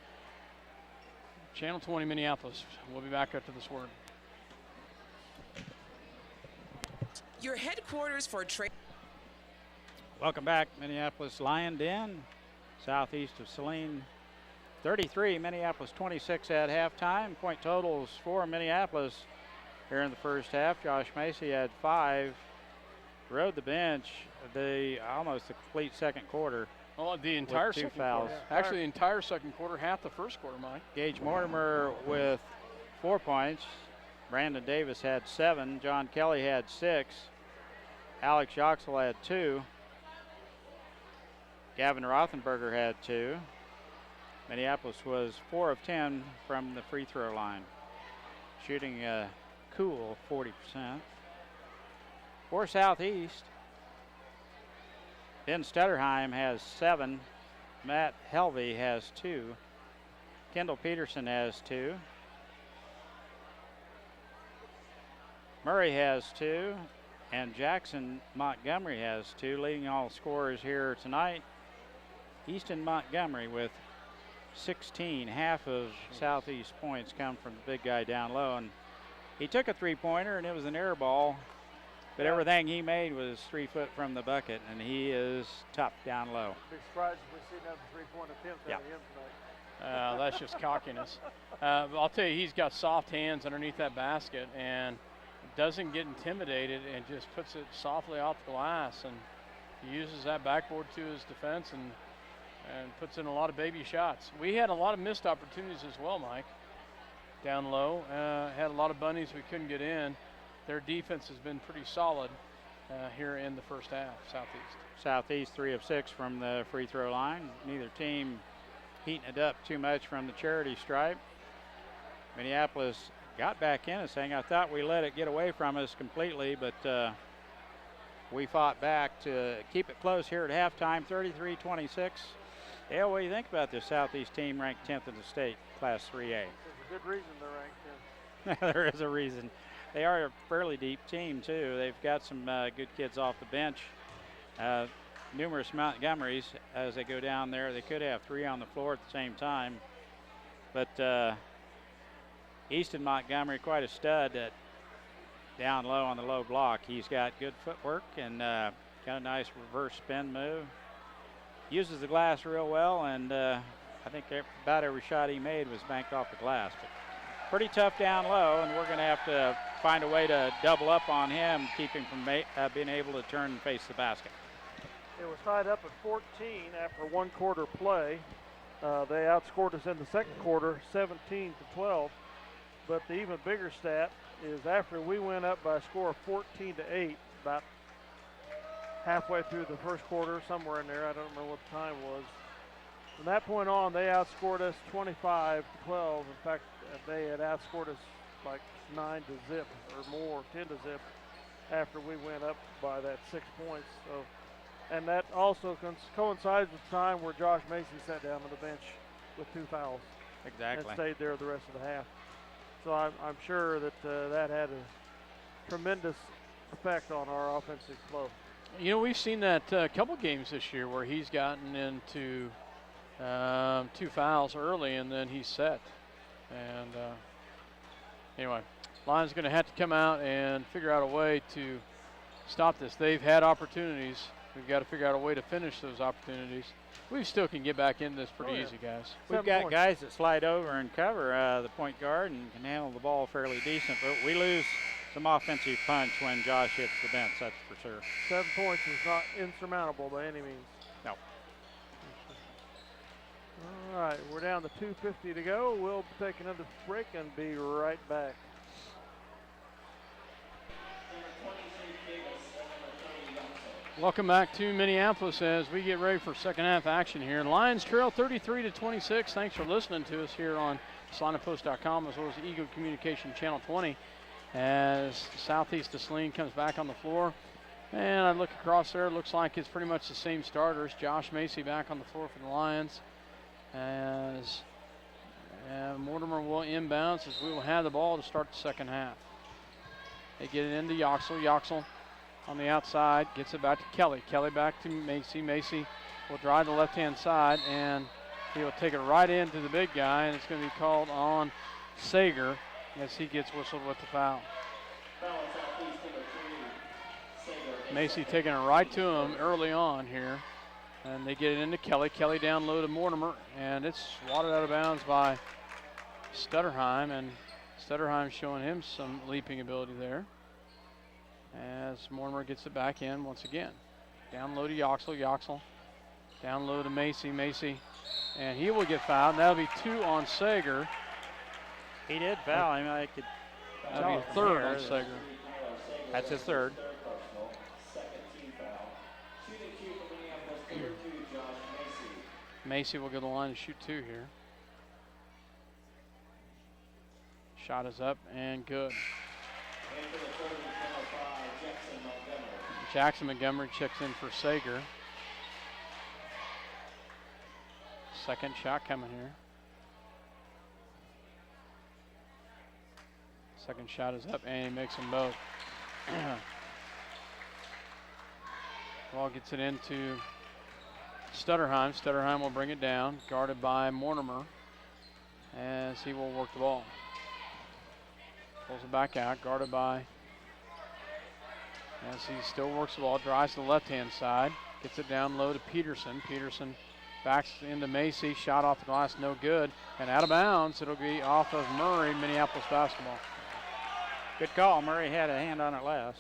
Channel 20 Minneapolis. We'll be back after this word. Your headquarters for trade. Welcome back, Minneapolis Lion Den, southeast of Saline. 33, Minneapolis 26 at halftime. Point totals for Minneapolis here in the first half. Josh Macy had 5, rode the bench almost the complete second quarter. Oh, the entire with 2 second fouls. quarter. Actually, the entire second quarter, half the first quarter, Mike. Gage Mortimer with 4 points. Brandon Davis had 7. John Kelly had 6. Alex Yoxel had 2. Gavin Rothenberger had 2. Minneapolis was 4 of 10 from the free throw line, shooting a cool 40%. For Southeast, Ben Stutterheim has 7. Matt Helvey has 2. Kendall Peterson has 2. Murray has 2. And Jackson Montgomery has 2. Leading all scorers here tonight, Easton Montgomery with 16. Half of Southeast points come from the big guy down low. And he took a three-pointer, and it was an air ball. But everything he made was 3 foot from the bucket, and he is tough down low. Be surprised if we see another 3-point attempt out of him tonight. That's just cockiness. I'll tell you, he's got soft hands underneath that basket and doesn't get intimidated and just puts it softly off the glass. And he uses that backboard to his defense and puts in a lot of baby shots. We had a lot of missed opportunities as well, Mike, down low. Had a lot of bunnies we couldn't get in. Their defense has been pretty solid here in the first half, Southeast. Southeast 3 of 6 from the free throw line. Neither team heating it up too much from the charity stripe. Minneapolis got back in this thing. I thought we let it get away from us completely, but we fought back to keep it close here at halftime, 33-26. Yeah, what do you think about this Southeast team ranked 10th in the state, Class 3A? There's a good reason they're ranked 10th. There is a reason. They are a fairly deep team, too. They've got some good kids off the bench. Numerous Montgomerys as they go down there. They could have 3 on the floor at the same time. But Easton Montgomery, quite a stud down low on the low block. He's got good footwork and got a nice reverse spin move. Uses the glass real well, and I think about every shot he made was banked off the glass. But pretty tough down low, and we're going to have to find a way to double up on him, keep him from being able to turn and face the basket. It was tied up at 14 after 1 quarter play. They outscored us in the second quarter, 17-12. But the even bigger stat is after we went up by a score of 14-8, about halfway through the first quarter, somewhere in there, I don't remember what the time was. From that point on, they outscored us 25-12. In fact, they had outscored us like 9-0 or more, 10-0 after we went up by that 6 points. So, and that also coincides with the time where Josh Macy sat down on the bench with 2 fouls. Exactly. And stayed there the rest of the half. So I'm sure that that had a tremendous effect on our offensive flow. You know, we've seen that a couple games this year where he's gotten into 2 fouls early and then he's set. And anyway, Lions going to have to come out and figure out a way to stop this. They've had opportunities. We've got to figure out a way to finish those opportunities. We still can get back into this pretty easy, guys. We've got guys that slide over and cover the point guard and can handle the ball fairly decent, but we lose some offensive punch when Josh hits the bench, that's for sure. 7 points is not insurmountable by any means. No. All right, we're down to 2:50 to go. We'll take another break and be right back. Welcome back to Minneapolis as we get ready for second half action here. Lions trail 33-26. Thanks for listening to us here on SalinePost.com as well as Eagle Communication Channel 20 as Southeast of Saline comes back on the floor. And I look across there, it looks like it's pretty much the same starters. Josh Macy back on the floor for the Lions as Mortimer will inbounds as we will have the ball to start the second half. They get it into Yoxel. Yoxel on the outside, gets it back to Kelly. Kelly back to Macy. Macy will drive the left-hand side, and he will take it right into the big guy, and it's going to be called on Sager as he gets whistled with the foul. Macy taking it right to him early on here, and they get it into Kelly. Kelly down low to Mortimer, and it's swatted out of bounds by Stutterheim, and Stutterheim showing him some leaping ability there. As Mortimer gets it back in once again. Down low to Yoxel. Yoxel down low to Macy. Macy, and he will get fouled. That'll be 2 on Sager. He did foul him. I could That'll be a third on Sager. That's his third. Macy will go to the line and shoot 2 here. Shot is up and good. Jackson Montgomery checks in for Sager. Second shot coming here. Second shot is up and he makes them both. Ball gets it into Stutterheim. Stutterheim will bring it down, guarded by Mortimer as he will work the ball. Pulls it back out, guarded by, as he still works the ball, drives to the left-hand side, gets it down low to Peterson. Peterson backs into Macy, shot off the glass, no good, and out of bounds. It'll be off of Murray, Minneapolis basketball. Good call. Murray had a hand on it last.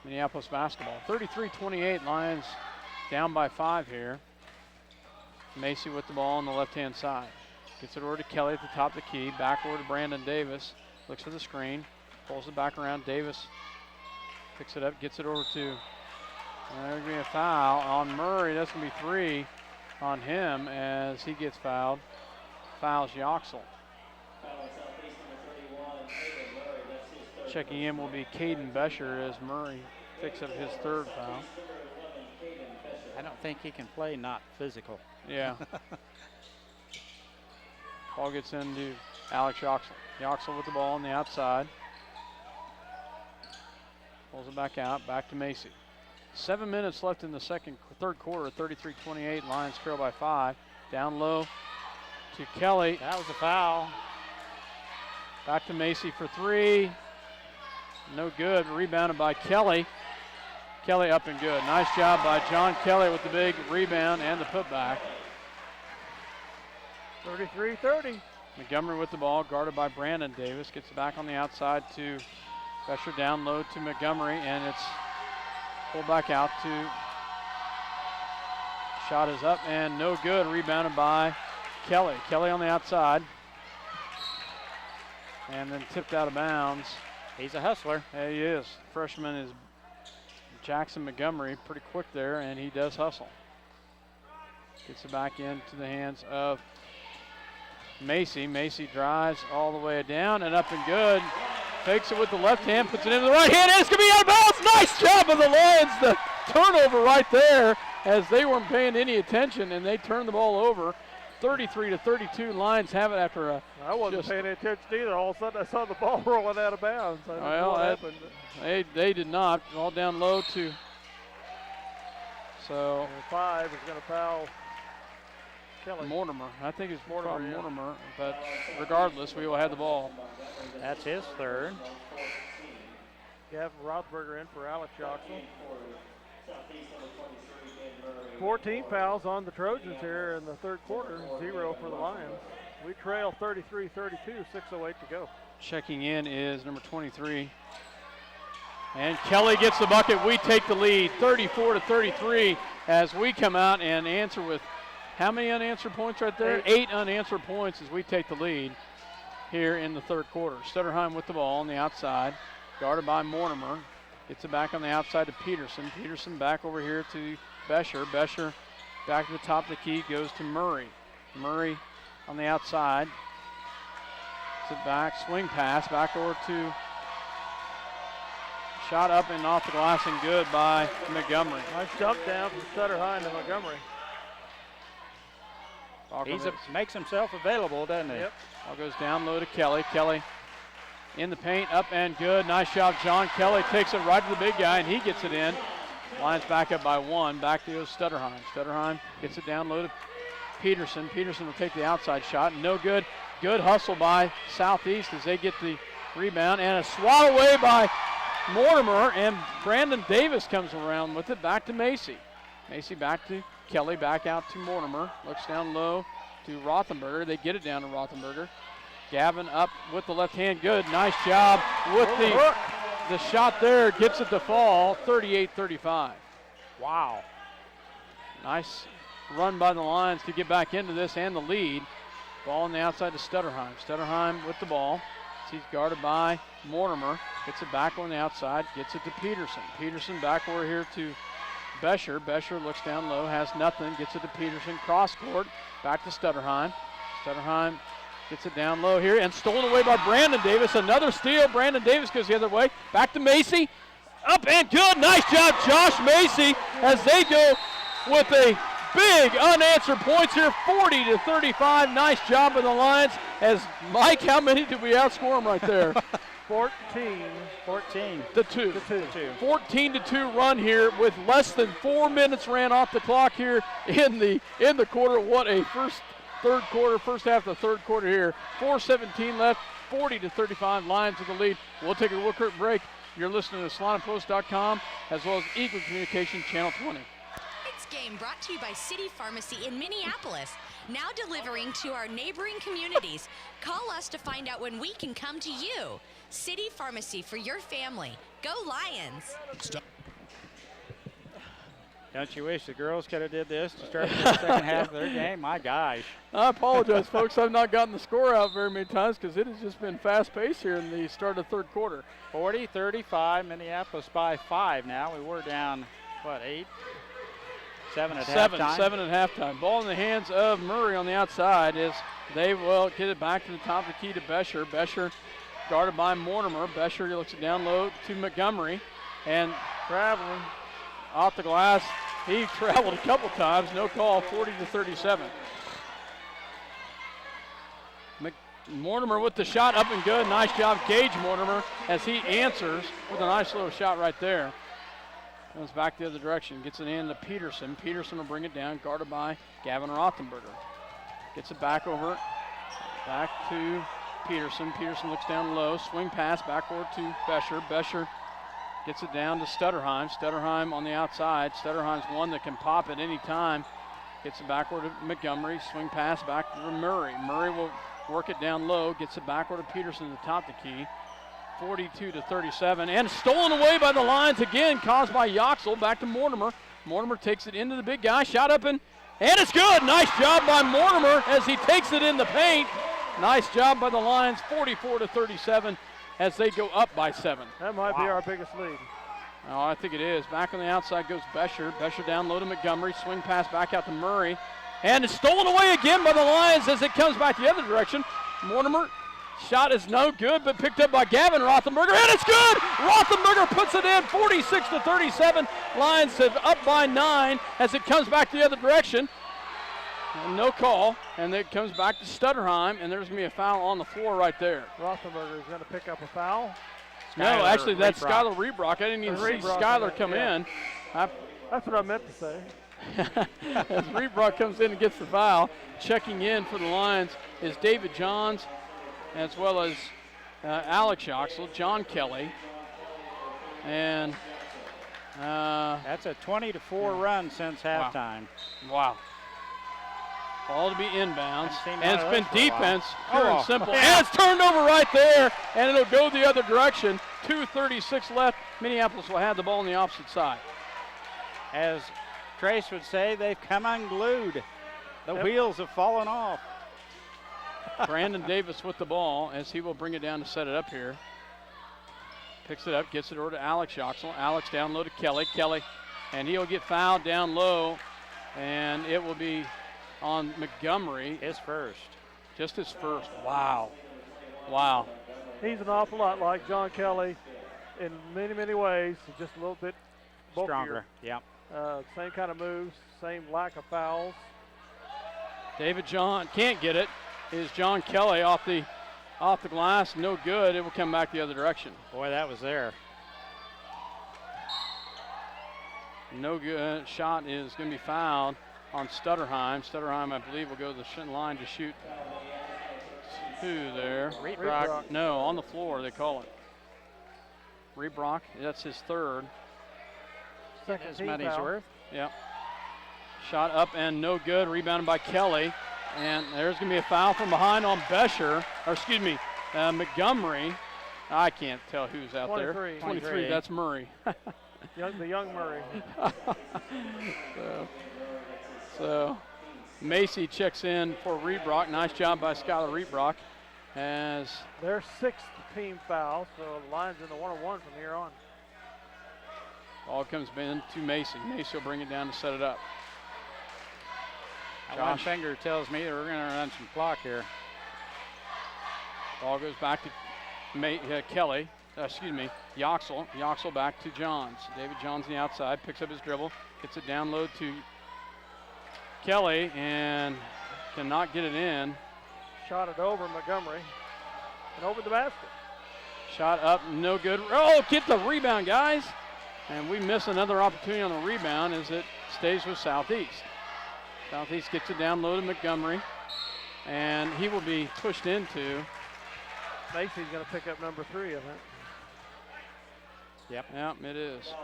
Minneapolis basketball. 33-28, Lions down by 5 here. Macy with the ball on the left-hand side. Gets it over to Kelly at the top of the key. Back over to Brandon Davis. Looks for the screen. Pulls it back around. Davis picks it up. Gets it over to. And there's going to be a foul on Murray. That's going to be 3 on him as he gets fouled. Fouls Yoxel. Checking in will be Caden Besher as Murray picks up his 3rd foul. I don't think he can play not physical. Yeah. Ball gets into Alex Yoxel. Yoxel with the ball on the outside. Pulls it back out, back to Macy. 7 minutes left in the third quarter, 33-28. Lions trail by 5. Down low to Kelly. That was a foul. Back to Macy for 3. No good. Rebounded by Kelly. Kelly up and good. Nice job by John Kelly with the big rebound and the putback. 33-30. Montgomery with the ball, guarded by Brandon Davis. Gets it back on the outside to Besher, down low to Montgomery, and it's pulled back out to. Shot is up and no good. Rebounded by Kelly. Kelly on the outside. And then tipped out of bounds. He's a hustler. Yeah, he is. Freshman is Jackson Montgomery, pretty quick there, and he does hustle. Gets it back into the hands of Macy. Macy drives all the way down and up and good. Fakes it with the left hand, puts it into the right hand, and it's going to be out of bounds. Nice job of the Lions. The turnover right there as they weren't paying any attention, and they turned the ball over. 33-32, Lions have it after a. I wasn't paying any attention either. All of a sudden I saw the ball rolling out of bounds. I don't know what happened. They did not. All down low to. So. And 5 is going to foul Kelly. Mortimer. I think it's Mortimer, Mortimer, but regardless, we will have the ball. That's his third. Gavin Rothberger in for Alex Yoxel. 14 fouls on the Trojans here in the third quarter, 0 for the Lions. We trail 33-32, 6:08 to go. Checking in is number 23. And Kelly gets the bucket. We take the lead, 34-33, as we come out and answer with how many unanswered points right there? 8 unanswered points as we take the lead here in the third quarter. Stutterheim with the ball on the outside, guarded by Mortimer. Gets it back on the outside to Peterson. Peterson back over here to Bescher. Bescher back to the top of the key, goes to Murray. Murray on the outside. Gets it back, swing pass, back over to shot up and off the glass and good by Montgomery. Nice jump down from Stutterheim to Montgomery. He makes himself available, doesn't he? Yep. Ball goes down low to Kelly. Kelly in the paint, up and good. Nice job, John. Kelly takes it right to the big guy, and he gets it in. Lions back up by 1. Back to Stutterheim. Stutterheim gets it down low to Peterson. Peterson will take the outside shot. No good. Good hustle by Southeast as they get the rebound. And a swat away by Mortimer, and Brandon Davis comes around with it. Back to Macy. Macy back to Kelly, back out to Mortimer. Looks down low to Rothenberger. They get it down to Rothenberger. Gavin up with the left hand. Good. Nice job with the shot there. Gets it to fall. 38-35. Wow. Nice run by the Lions to get back into this and the lead. Ball on the outside to Stutterheim. Stutterheim with the ball. He's guarded by Mortimer. Gets it back on the outside. Gets it to Peterson. Peterson back over here to Bescher. Bescher looks down low. Has nothing. Gets it to Peterson. Cross court. Back to Stutterheim. Stutterheim gets it down low here and stolen away by Brandon Davis. Another steal. Brandon Davis goes the other way. Back to Macy. Up and good. Nice job, Josh Macy, as they go with a big unanswered points here. 40-35. Nice job of the Lions. As Mike, how many did we outscore them right there? 14 to 2. 14-2 run here with less than 4 minutes ran off the clock here in the quarter. What a first half of the third quarter here. 4:17 left, 40-35, Lions with the lead. We'll take a real quick break. You're listening to SalinePost.com as well as Eagle Communication Channel 20. This game brought to you by City Pharmacy in Minneapolis, now delivering to our neighboring communities. Call us to find out when we can come to you. City Pharmacy for your family. Go Lions! Don't you wish the girls could have did this to start the second half of their game? My gosh. I apologize, folks. I've not gotten the score out very many times because it has just been fast-paced here in the start of the third quarter. 40-35, Minneapolis by 5 now. We were down, 8? 7 at halftime. 7 at halftime. Ball in the hands of Murray on the outside as they will get it back to the top of the key to Bescher. Bescher guarded by Mortimer. Bescher looks it down low to Montgomery and traveling off the glass. He traveled a couple times. No call. 40-37. Mortimer with the shot up and good. Nice job, Gage Mortimer, as he answers with a nice little shot right there. Comes back the other direction. Gets it in to Peterson. Peterson will bring it down, guarded by Gavin Rothenberger. Gets it back over. Back to Peterson. Peterson looks down low. Swing pass back over to Bescher. Bescher gets it down to Stutterheim. Stutterheim on the outside. Stutterheim's one that can pop at any time. Gets it backward to Montgomery. Swing pass back to Murray. Murray will work it down low. Gets it backward to Peterson at the top of the key. 42-37. And stolen away by the Lions again, caused by Yoxel. Back to Mortimer. Mortimer takes it into the big guy. Shot up and it's good. Nice job by Mortimer as he takes it in the paint. Nice job by the Lions. 44-37. As they go up by 7. That might be our biggest lead. Oh, I think it is. Back on the outside goes Bescher. Bescher down low to Montgomery. Swing pass back out to Murray. And it's stolen away again by the Lions as it comes back the other direction. Mortimer, shot is no good, but picked up by Gavin Rothenberger. And it's good! Rothenberger puts it in, 46-37. Lions have up by 9 as it comes back the other direction. And no call. and it comes back to Stutterheim, and there's going to be a foul on the floor right there. Rothenberger is going to pick up a foul. No, actually, that's Skylar Rebrock. I didn't even see Skylar come in. That's what I meant to say. As Rebrock comes in and gets the foul, checking in for the Lions is David Johns, as well as Alex Yoxel, John Kelly, and that's a 20-4 run since halftime. Wow. Ball to be inbounds, and it's been for defense, pure and simple. And it's turned over right there, and it'll go the other direction. 2:36 left. Minneapolis will have the ball on the opposite side. As Trace would say, they've come unglued. The wheels have fallen off. Brandon Davis with the ball as he will bring it down to set it up here. Picks it up, gets it over to Alex Yoxel. Alex down low to Kelly. Kelly, and he'll get fouled down low, and it will be on Montgomery. His first. Just his first. Wow. Wow. He's an awful lot like John Kelly in many, many ways. Just a little bit bulkier. Stronger, yeah. Same kind of moves, same lack of fouls. David John can't get it. Is John Kelly off the glass? No good. It will come back the other direction. Boy, that was there. No good. Shot is going to be fouled on Stutterheim. Stutterheim, I believe, will go to the line to shoot two there. Rebrock. No, on the floor, they call it. Rebrock, that's his third. Second His money's worth. Yep. Shot up and no good. Rebounded by Kelly. And there's going to be a foul from behind on Bescher. Or excuse me, Montgomery. I can't tell who's out 23. there. 23, that's Murray. The young Murray. So Macy checks in for Rebrock. Nice job by Skylar Rebrock. As their sixth team foul, so the Lions in the 1-on-1 from here on. Ball comes in to Macy. Macy will bring it down to set it up. One finger tells me that we're going to run some clock here. Ball goes back to Kelly. Yoxel. Yoxel back to Johns. David Johns on the outside, picks up his dribble, gets it down low to Kelly, and cannot get it in. Shot it over Montgomery and over the basket. Shot up, no good. Oh, get the rebound, guys. And we miss another opportunity on the rebound as it stays with Southeast. Southeast gets it down low to Montgomery, and he will be pushed into. Macy's going to pick up number 3, I think. Yep, it is.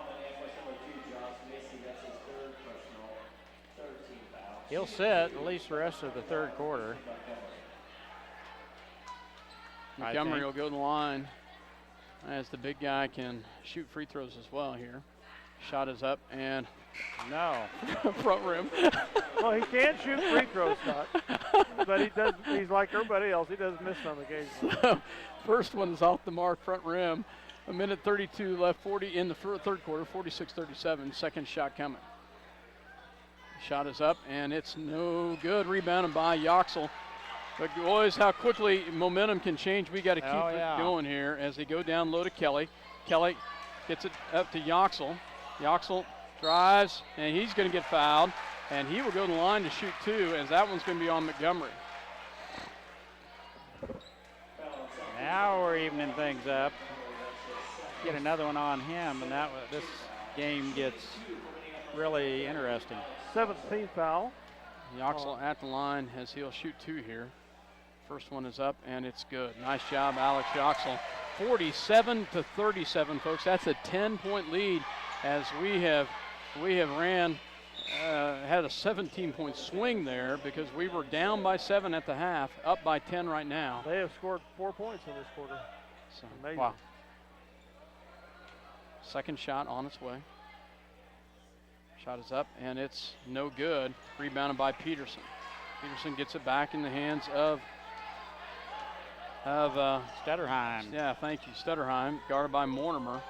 He'll sit at least the rest of the third quarter. Montgomery will go to the line as the big guy can shoot free throws as well here. Shot is up and no. Front rim. Well, he can shoot free throws, Scott. But he does. He's like everybody else. He does miss some occasionally. So, first one is off the mark, front rim. 1:32 left, 40 in the third quarter, 46-37. Second shot coming. Shot is up, and it's no good. Rebounded by Yoxel. But boys, how quickly momentum can change. We got to keep it going here as they go down low to Kelly. Kelly gets it up to Yoxel. Yoxel drives, and he's going to get fouled. And he will go to the line to shoot two, as that one's going to be on Montgomery. Now we're evening things up. Get another one on him, and this game gets really interesting. 17th foul. Yoxel at the line as he'll shoot two here. First one is up, and it's good. Nice job, Alex Yoxel. 47-37, folks. That's a 10-point lead as we have had a 17-point swing there because we were down by 7 at the half, up by 10 right now. They have scored 4 points in this quarter. So, amazing. Wow. Second shot on its way. Shot is up, and it's no good. Rebounded by Peterson. Peterson gets it back in the hands of Stutterheim. Yeah, thank you, Stutterheim, guarded by Mortimer.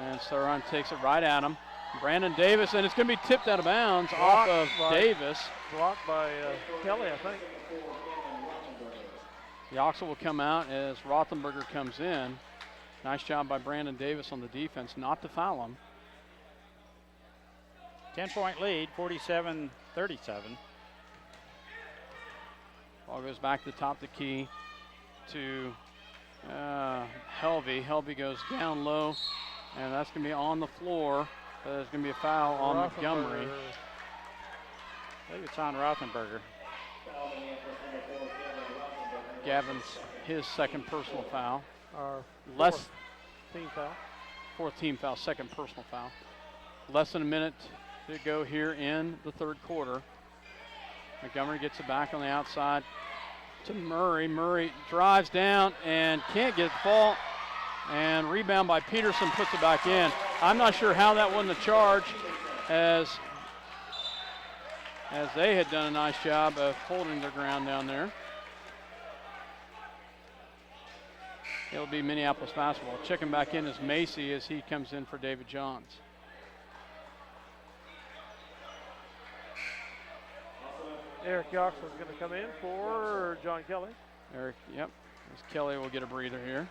And Stutterheim takes it right at him. Brandon Davis, and it's going to be tipped out of bounds off of Davis. Blocked by Kelly, I think. Yoxel will come out as Rothenberger comes in. Nice job by Brandon Davis on the defense not to foul him. 10-point lead, 47-37. Ball goes back to the top of the key to Helvey. Helvey goes down low, and that's going to be on the floor. There's going to be a foul on Montgomery. I think it's on Rothenberger. Gavin's his second personal foul. Fourth team foul. Fourth team foul, second personal foul. Less than a minute to go here in the third quarter. Montgomery gets it back on the outside to Murray. Murray drives down and can't get the ball. And rebound by Peterson, puts it back in. I'm not sure how that wasn't a charge, as they had done a nice job of holding their ground down there. It'll be Minneapolis basketball. Checking back in is Macy as he comes in for David Johns. Eric Yoxel is going to come in for John Kelly. Eric, yep. As Kelly will get a breather here.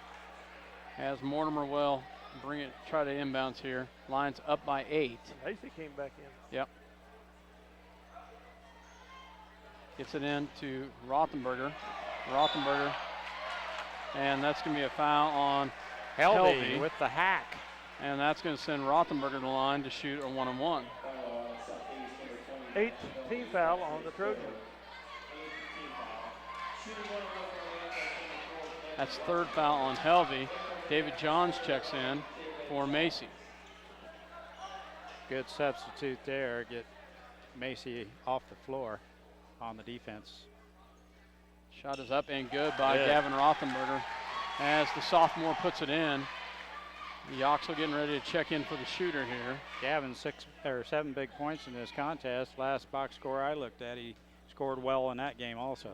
As Mortimer will bring it, try to inbounds here. Lions up by 8. Macy came back in. Yep. Gets it in to Rothenberger. Rothenberger. And that's going to be a foul on Helvey with the hack. And that's going to send Rothenberger to the line to shoot a 1-on-1. 8th team foul on the Trojans. That's third foul on Helvey. David Johns checks in for Macy. Good substitute there. Get Macy off the floor on the defense. Shot is up and good by Gavin Rothenberger as the sophomore puts it in. Yoxel getting ready to check in for the shooter here. Gavin 7 big points in this contest. Last box score I looked at, he scored well in that game also.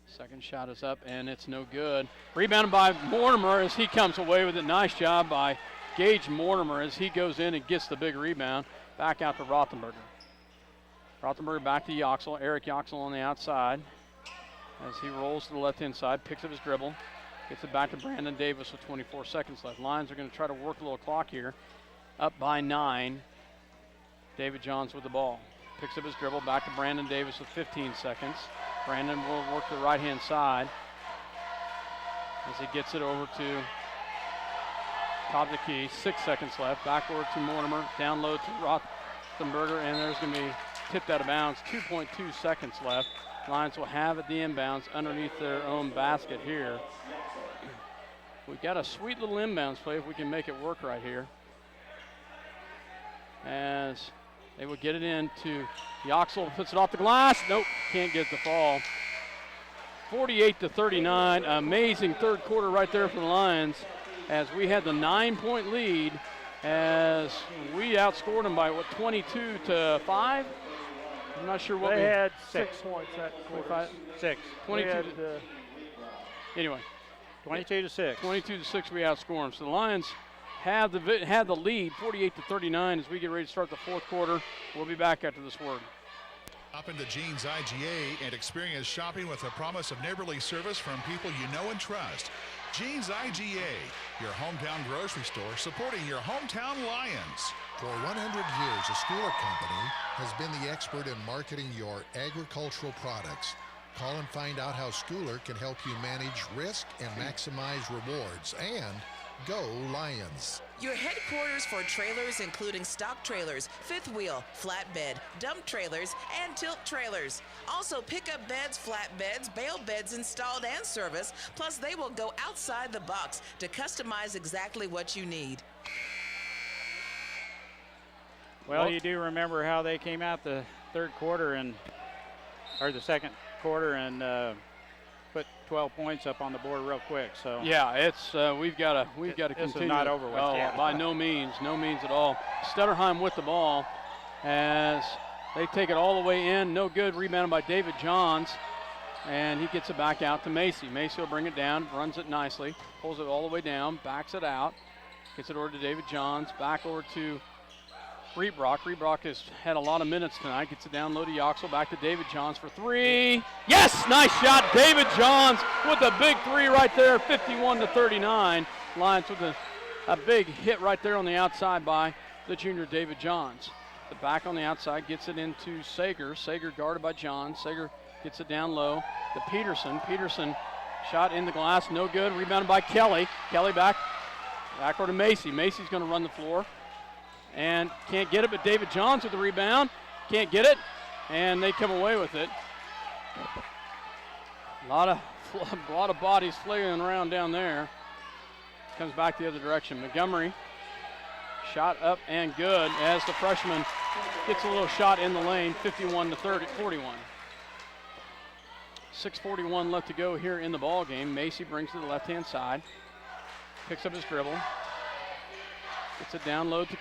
Second shot is up and it's no good. Rebounded by Mortimer as he comes away with it. Nice job by Gage Mortimer as he goes in and gets the big rebound. Back out to Rothenberger. Rothenberger back to Yoxel. Eric Yoxel on the outside as he rolls to the left-hand side, picks up his dribble, gets it back to Brandon Davis with 24 seconds left. Lions are going to try to work a little clock here. Up by 9. David Johns with the ball. Picks up his dribble, back to Brandon Davis with 15 seconds. Brandon will work the right-hand side as he gets it over to top of the key. 6 seconds left. Back over to Mortimer. Down low to Rothenberger, and there's going to be tipped out of bounds. 2.2 seconds left. Lions will have it the inbounds underneath their own basket here. We've got a sweet little inbounds play if we can make it work right here. As they will get it in to Yoxel, puts it off the glass. Nope, can't get the fall. 48-39, amazing third quarter right there for the Lions as we had the 9-point lead as we outscored them by, 22-5? I'm not sure what they had 6 points that quarter. 6. 22 anyway. 22-6. 22-6 we outscore them. So the Lions have the lead, 48-39 as we get ready to start the fourth quarter. We'll be back after this word. Hop into Jeans IGA and experience shopping with a promise of neighborly service from people you know and trust. Jeans IGA, your hometown grocery store supporting your hometown Lions. For 100 years, a Schooler Company has been the expert in marketing your agricultural products. Call and find out how Schooler can help you manage risk and maximize rewards. And go Lions. Your headquarters for trailers including stock trailers, fifth wheel, flatbed, dump trailers, and tilt trailers. Also pickup beds, flatbeds, bale beds installed and serviced, plus they will go outside the box to customize exactly what you need. Well, you do remember how they came out the third quarter or the second quarter and put 12 points up on the board real quick. So yeah, it's we've got to continue. This is not over with. By no means at all. Stutterheim with the ball as they take it all the way in. No good. Rebounded by David Johns, and he gets it back out to Macy. Macy will bring it down, runs it nicely, pulls it all the way down, backs it out, gets it over to David Johns, back over to Reebrock. Reebrock has had a lot of minutes tonight. Gets it down low to Yoxel. Back to David Johns for 3. Yes, nice shot. David Johns with a big 3 right there, 51-39. Lions with a big hit right there on the outside by the junior David Johns. The back on the outside gets it into Sager. Sager guarded by Johns. Sager Gets it down low to Peterson. Peterson shot in the glass, no good. Rebounded by Kelly. Kelly backward to Macy. Macy's going to run the floor and can't get it, but David Johns with the rebound. Can't get it, and they come away with it. A lot of bodies flailing around down there. Comes back the other direction. Montgomery shot up and good as the freshman gets a little shot in the lane, 51-41. 6:41 left to go here in the ball game. Macy brings to the left-hand side, picks up his dribble, gets it down low to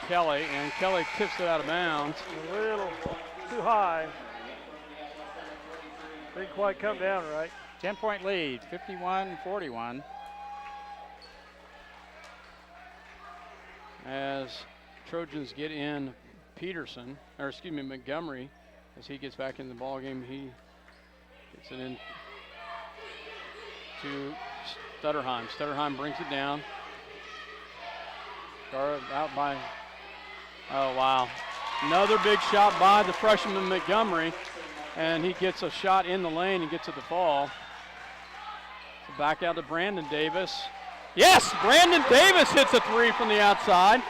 Kelly, and Kelly tips it out of bounds. A little too high. Didn't quite come down right. 10-point lead, 51-41. As Trojans get in Montgomery, as he gets back in the ball game, he gets it in to Stutterheim. Stutterheim brings it down. Guarded out by, oh wow. Another big shot by the freshman Montgomery, and he gets a shot in the lane and gets it to fall. So back out to Brandon Davis. Yes, Brandon Davis hits a three from the outside.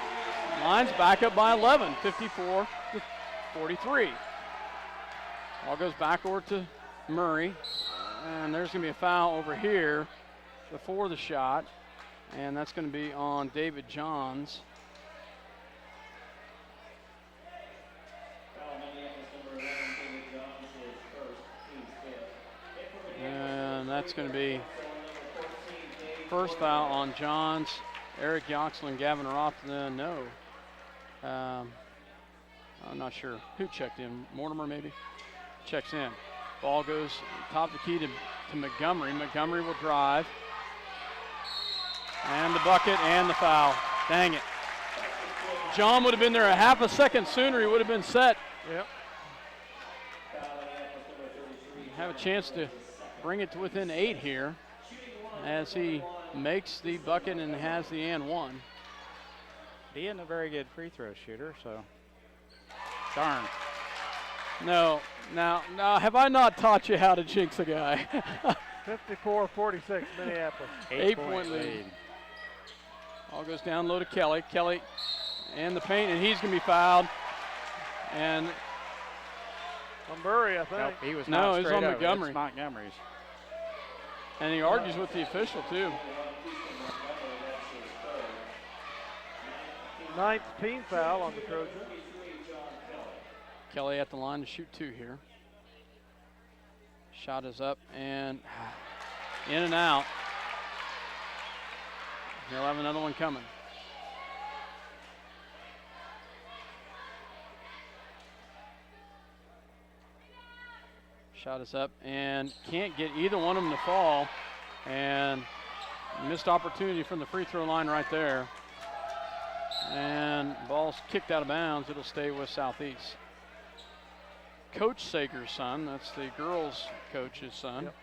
Lions back up by 11, 54-43. Ball goes back over to Murray, and there's going to be a foul over here before the shot, and that's going to be on David Johns. And that's going to be first foul on Johns. Eric Yoxel and Gavin Roth, no. I'm not sure who checked in. Mortimer maybe? Checks in. Ball goes top of the key to Montgomery. Montgomery will drive. And the bucket and the foul. Dang it. John would have been there a half a second sooner. He would have been set. Yep. Have a chance to bring it to within 8 here as he makes the bucket and has the and one. He isn't a very good free throw shooter, so darn. No, now, have I not taught you how to jinx a guy? 54-46, Minneapolis. 8-point lead. All goes down low to Kelly. Kelly and the paint, and he's going to be fouled. And Murray, I think. Nope, he was no, not it's straight on over. Montgomery. It's Montgomery's. And he argues with the official, too. 9th team foul on the Trojans. Kelly at the line to shoot 2 here. Shot is up and in and out. He'll have another one coming. Shot is up and can't get either one of them to fall. And missed opportunity from the free throw line right there. And ball's kicked out of bounds. It'll stay with Southeast. Coach Sager's son, that's the girls' coach's son. Yep.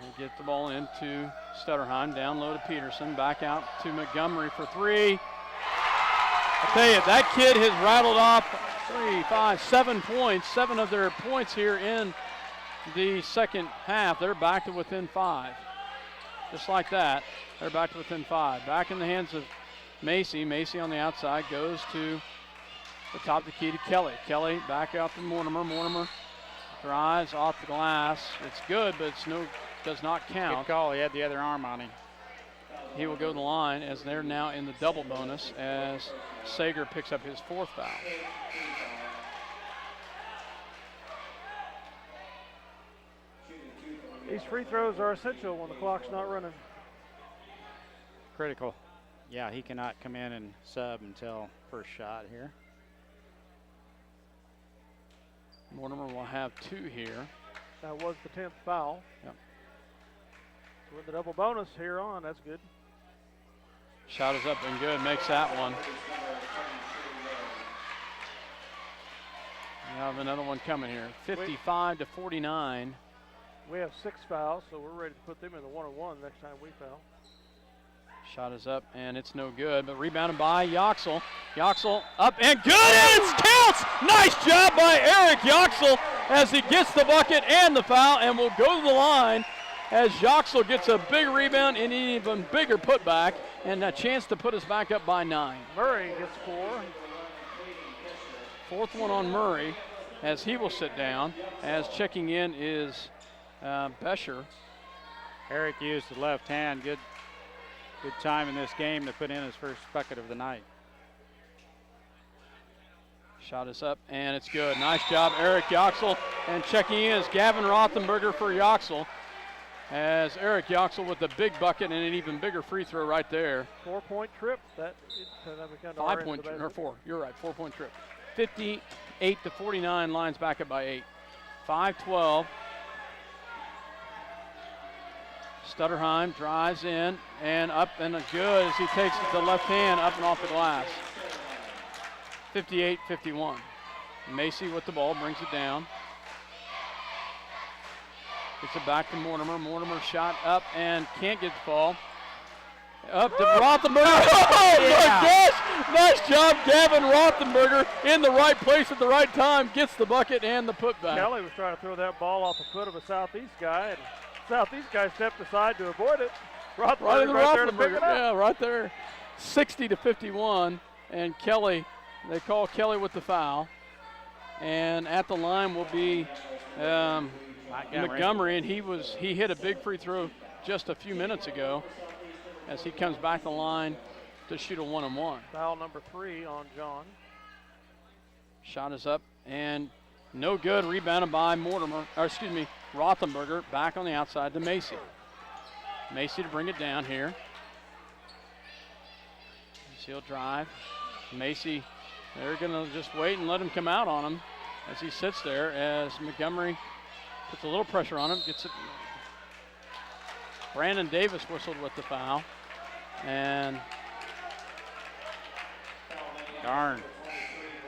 He'll get the ball into Stutterheim, down low to Peterson, back out to Montgomery for 3. I tell you, that kid has rattled off 3, 5, 7 points, 7 of their points here in the second half. They're back to within 5. Just like that, they're back to within 5. Back in the hands of Macy. Macy on the outside goes to the top of the key to Kelly. Kelly back out to Mortimer. Mortimer drives off the glass. It's good, but does not count. Good call. He had the other arm on him. He will go to the line as they're now in the double bonus as Sager picks up his 4th foul. These free throws are essential when the clock's not running. Critical. Yeah, he cannot come in and sub until first shot here. Mortimer will have 2 here. That was the 10th foul. Yep. So with the double bonus here on, that's good. Shot is up and good, makes that one. We have another one coming here. 55-49. We have 6 fouls, so we're ready to put them in the 1-on-1 next time we foul. Shot is up, and it's no good, but rebounded by Yoxel. Yoxel up and good, and it counts! Nice job by Eric Yoxel as he gets the bucket and the foul, and will go to the line as Yoxel gets a big rebound and an even bigger putback, and a chance to put us back up by 9. Murray gets 4. Fourth one on Murray as he will sit down, as checking in is Bescher. Eric used the left hand. Good time in this game to put in his first bucket of the night. Shot is up, and it's good. Nice job, Eric Yoxel. And checking in is Gavin Rothenberger for Yoxel, as Eric Yoxel with the big bucket and an even bigger free throw right there. 4-point trip. That 5-point, or 4. You're right, 4-point trip. 58-49, Lions back up by 8. 5-12. Stutterheim drives in and up and good as he takes it to the left hand up and off the glass. 58-51. Macy with the ball, brings it down. Gets it back to Mortimer. Mortimer shot up and can't get the ball. Up to Rothenberger. Oh my gosh! Nice job, Gavin Rothenberger in the right place at the right time. Gets the bucket and the putback. Kelly was trying to throw that ball off the foot of a Southeast guy, and Southeast guy stepped aside to avoid it. Rothenberger right there to pick it up. Yeah, right there. 60-51, and Kelly, they call Kelly with the foul. And at the line will be Montgomery, and he hit a big free throw just a few minutes ago as he comes back the line to shoot a 1-on-1. Foul number 3 on John. Shot is up and no good. Rebounded by Rothenberger. Back on the outside to Macy. Macy to bring it down here. He'll drive. Macy, they're going to just wait and let him come out on him as he sits there, as Montgomery puts a little pressure on him. Gets it. Brandon Davis whistled with the foul. And darn,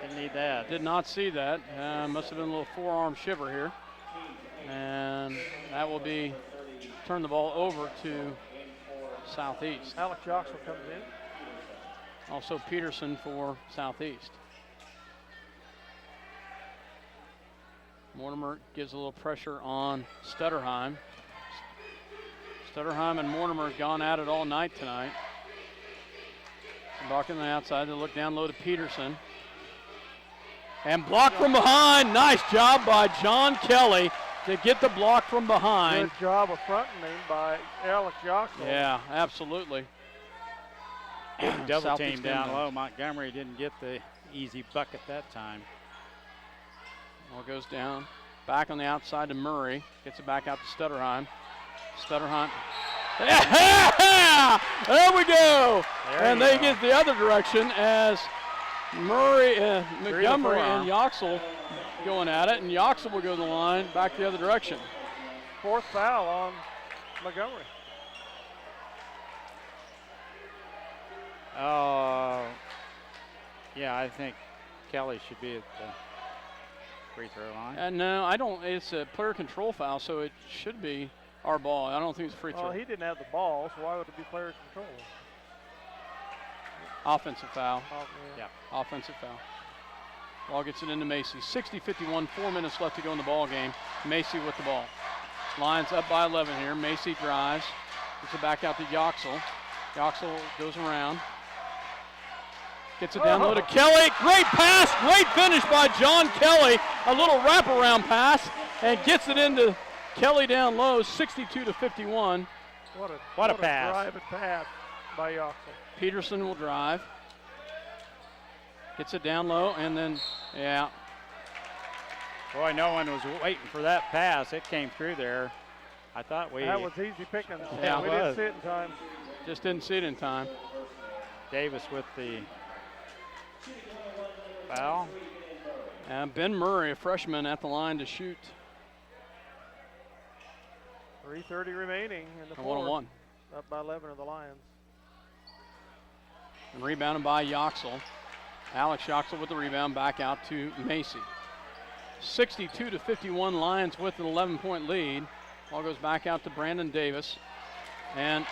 didn't need that. Did not see that. Must have been a little forearm shiver here. And that will be, turn the ball over to Southeast. Alex Yoxel comes in. Also Peterson for Southeast. Mortimer gives a little pressure on Stutterheim. Stutterheim and Mortimer have gone at it all night tonight. Blocking the outside, they look down low to Peterson. And blocked from behind. Nice job by John Kelly to get the block from behind. Good job of fronting him by Alex Yoxel. Yeah, absolutely. Double team down low. Montgomery didn't get the easy bucket that time. Ball goes down. Back on the outside to Murray. Gets it back out to Stutterheim. Stutterheim. There we go. They get the other direction as Murray, Montgomery and Yoxel going at it, and Yoxel will go to the line back the other direction. 4th foul on Montgomery. Yeah, I think Kelly should be at the free throw line. No, I don't. It's a player control foul, so it should be our ball. I don't think it's a free throw. Well, he didn't have the ball, so why would it be player control? Offensive foul. Yeah. Offensive foul. Ball gets it into Macy. 60-51, 4 minutes left to go in the ball game. Macy with the ball. Lions up by 11 here. Macy drives. Gets it back out to Yoxel. Yoxel goes around. Gets it down low to Kelly. Great pass. Great finish by John Kelly. A little wraparound pass and gets it into Kelly down low. 62-51. What a pass. Driving pass by Yoxel. Peterson will drive. Gets it down low and then, yeah. Boy, no one was waiting for that pass. It came through there. I thought that was easy picking. Yeah, we didn't see it in time. Just didn't see it in time. Davis with the foul. And Ben Murray, a freshman, at the line to shoot. 3:30 remaining in the 1-on-1. Up by 11 of the Lions. And rebounded by Yoxel. Alex Yoxel with the rebound, back out to Macy. 62-51, Lions with an 11-point lead. Ball goes back out to Brandon Davis. And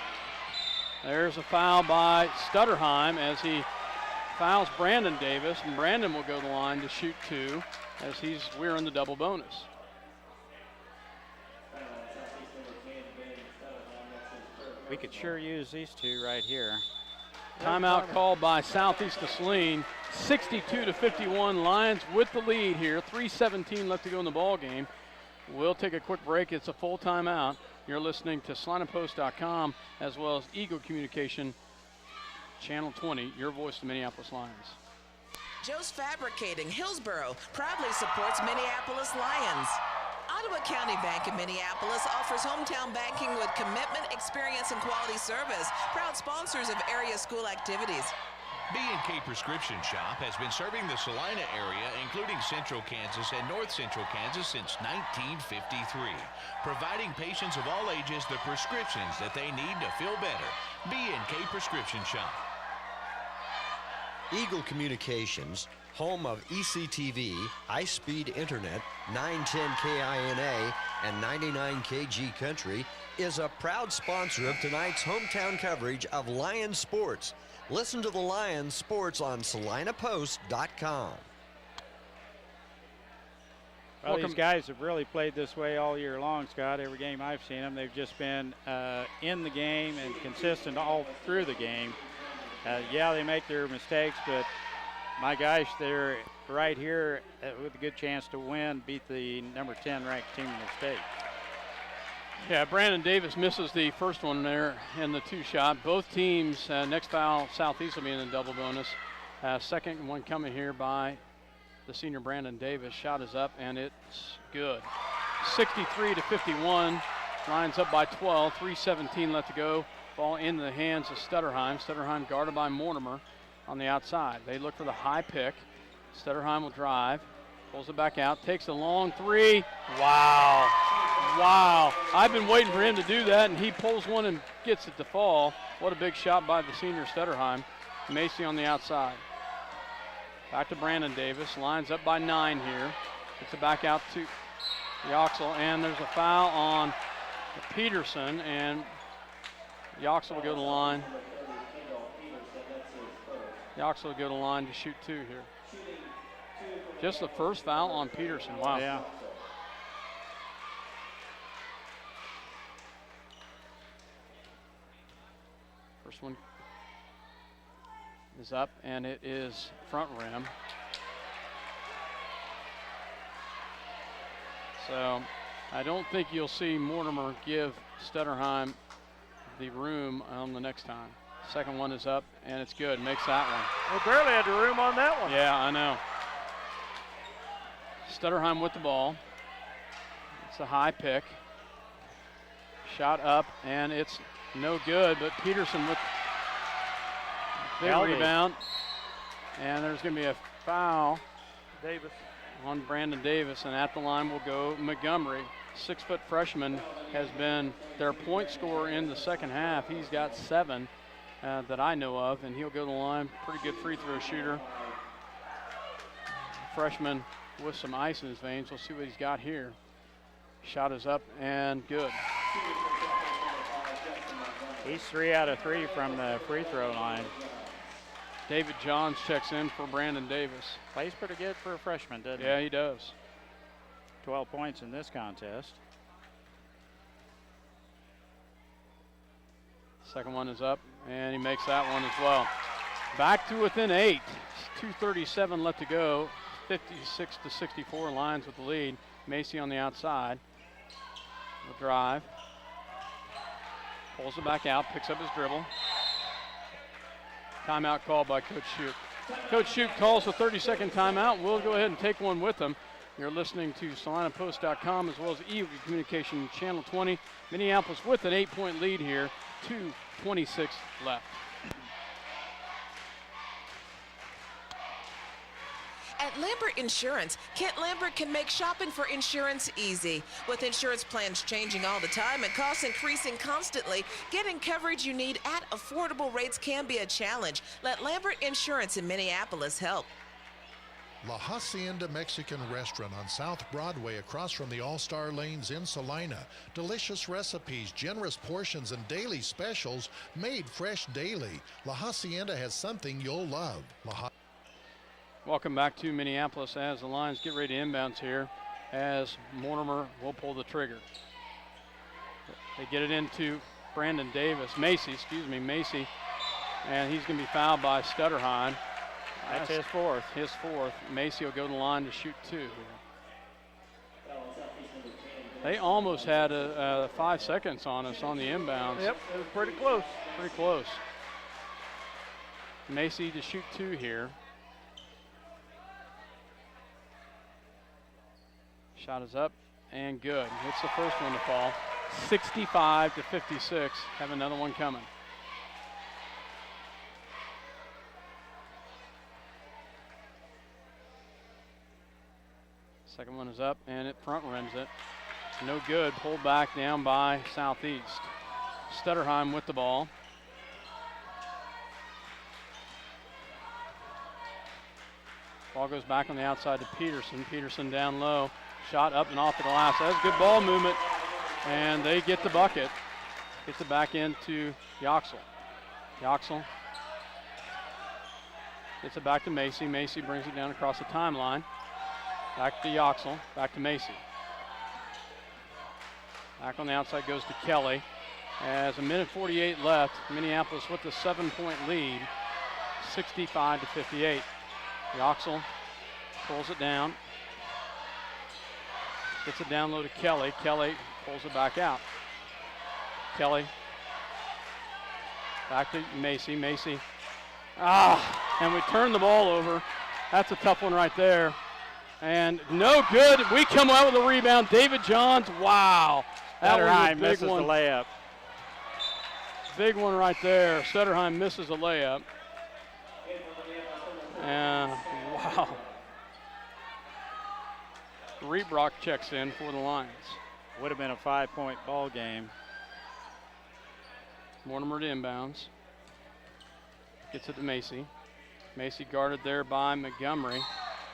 There's a foul by Stutterheim as he fouls Brandon Davis, and Brandon will go to the line to shoot 2 as we're in the double bonus. We could sure use these two right here. Timeout called by Southeast of Saline. 62-51, Lions with the lead here. 3:17 left to go in the ball game. We'll take a quick break. It's a full timeout. You're listening to SalinePost.com as well as Eagle Communication Channel 20, your voice to Minneapolis Lions. Joe's Fabricating, Hillsboro, proudly supports Minneapolis Lions. Ottawa County Bank in Minneapolis offers hometown banking with commitment, experience, and quality service. Proud sponsors of area school activities. B&K Prescription Shop has been serving the Salina area, including Central Kansas and North Central Kansas, since 1953, providing patients of all ages the prescriptions that they need to feel better. B&K Prescription Shop. Eagle Communications, home of ECTV, high-speed internet, 910 KINA, and 99 KG Country, is a proud sponsor of tonight's hometown coverage of Lions sports. Listen to the Lions sports on SalinaPost.com. Well, these guys have really played this way all year long, Scott. Every game I've seen them, they've just been in the game and consistent all through the game. Yeah, they make their mistakes, but my gosh, they're right here with a good chance to win, beat the number 10 ranked team in the state. Yeah, Brandon Davis misses the first one there in the 2-shot. Both teams, next foul, Southeast will be in the double bonus. Second one coming here by the senior Brandon Davis. Shot is up, and it's good. 63-51, Lions up by 12, 3:17 left to go. Ball in the hands of Stutterheim. Stutterheim guarded by Mortimer on the outside. They look for the high pick. Stutterheim will drive, pulls it back out, takes a long 3. Wow. Wow. I've been waiting for him to do that, and he pulls one and gets it to fall. What a big shot by the senior Stutterheim. Macy on the outside. Back to Brandon Davis. Lines up by 9 here. Gets it back out to Yoxel, and there's a foul on Peterson, and Yoxel will go to the line. Yoxel will go to the line to shoot 2 here. Just the first foul on Peterson. Wow. Yeah. First one is up, and it is front rim. So I don't think you'll see Mortimer give Stutterheim the room on the next time. Second one is up, and it's good. Makes that one. They barely had the room on that one. Yeah, I know. Stutterheim with the ball. It's a high pick. Shot up, and it's no good, but Peterson with big rebound. And there's going to be a foul Davis on Brandon Davis, and at the line will go Montgomery. 6-foot freshman has been their point scorer in the second half. He's got 7 that I know of, and he'll go to the line. Pretty good free throw shooter. Freshman with some ice in his veins. We'll see what he's got here. Shot is up and good. He's 3 out of 3 from the free throw line. David Johns checks in for Brandon Davis. Plays pretty good for a freshman, doesn't he? Yeah, he does. 12 points in this contest. Second one is up, and he makes that one as well. Back to within 8. 2:37 left to go. 56-64, Lions with the lead. Macy on the outside. The drive. Pulls it back out, picks up his dribble. Timeout called by Coach Shoup. Coach Shoup calls a 30-second timeout. We'll go ahead and take one with him. You're listening to SalinaPost.com as well as Eagle Communication Channel 20. Minneapolis with an 8-point lead here. 2:26 left. At Lambert Insurance, Kent Lambert can make shopping for insurance easy. With insurance plans changing all the time and costs increasing constantly, getting coverage you need at affordable rates can be a challenge. Let Lambert Insurance in Minneapolis help. La Hacienda Mexican Restaurant on South Broadway across from the All-Star Lanes in Salina. Delicious recipes, generous portions, and daily specials made fresh daily. La Hacienda has something you'll love. Welcome back to Minneapolis as the Lions get ready to inbounds here as Mortimer will pull the trigger. They get it into Macy, and he's going to be fouled by Stutterheim. That's his fourth. Macy will go to the line to shoot 2. They almost had 5 seconds on us on the inbounds. Yep, it was pretty close. Pretty close. Macy to shoot 2 here. Shot is up and good. It's the first one to fall. 65-56. Have another one coming. Second one is up and it front rims it. No good. Pulled back down by Southeast. Stutterheim with the ball. Ball goes back on the outside to Peterson. Peterson down low. Shot up and off the glass. That's good ball movement. And they get the bucket. Gets it back into Yoxel. Yoxel gets it back to Macy. Macy brings it down across the timeline. Back to Yoxel. Back to Macy. Back on the outside goes to Kelly. As 1:48 left, Minneapolis with the 7-point lead, 65-58. Yoxel pulls it down. Gets it down low to Kelly. Kelly pulls it back out. Kelly back to Macy. Macy. And we turn the ball over. That's a tough one right there. And no good. We come out with a rebound. David Johns. Wow. That was a big one. The layup. Big one right there. Stutterheim misses a layup. And wow. Reebrock checks in for the Lions. Would have been a 5-point ball game. Mortimer to inbounds. Gets it to Macy. Macy guarded there by Montgomery.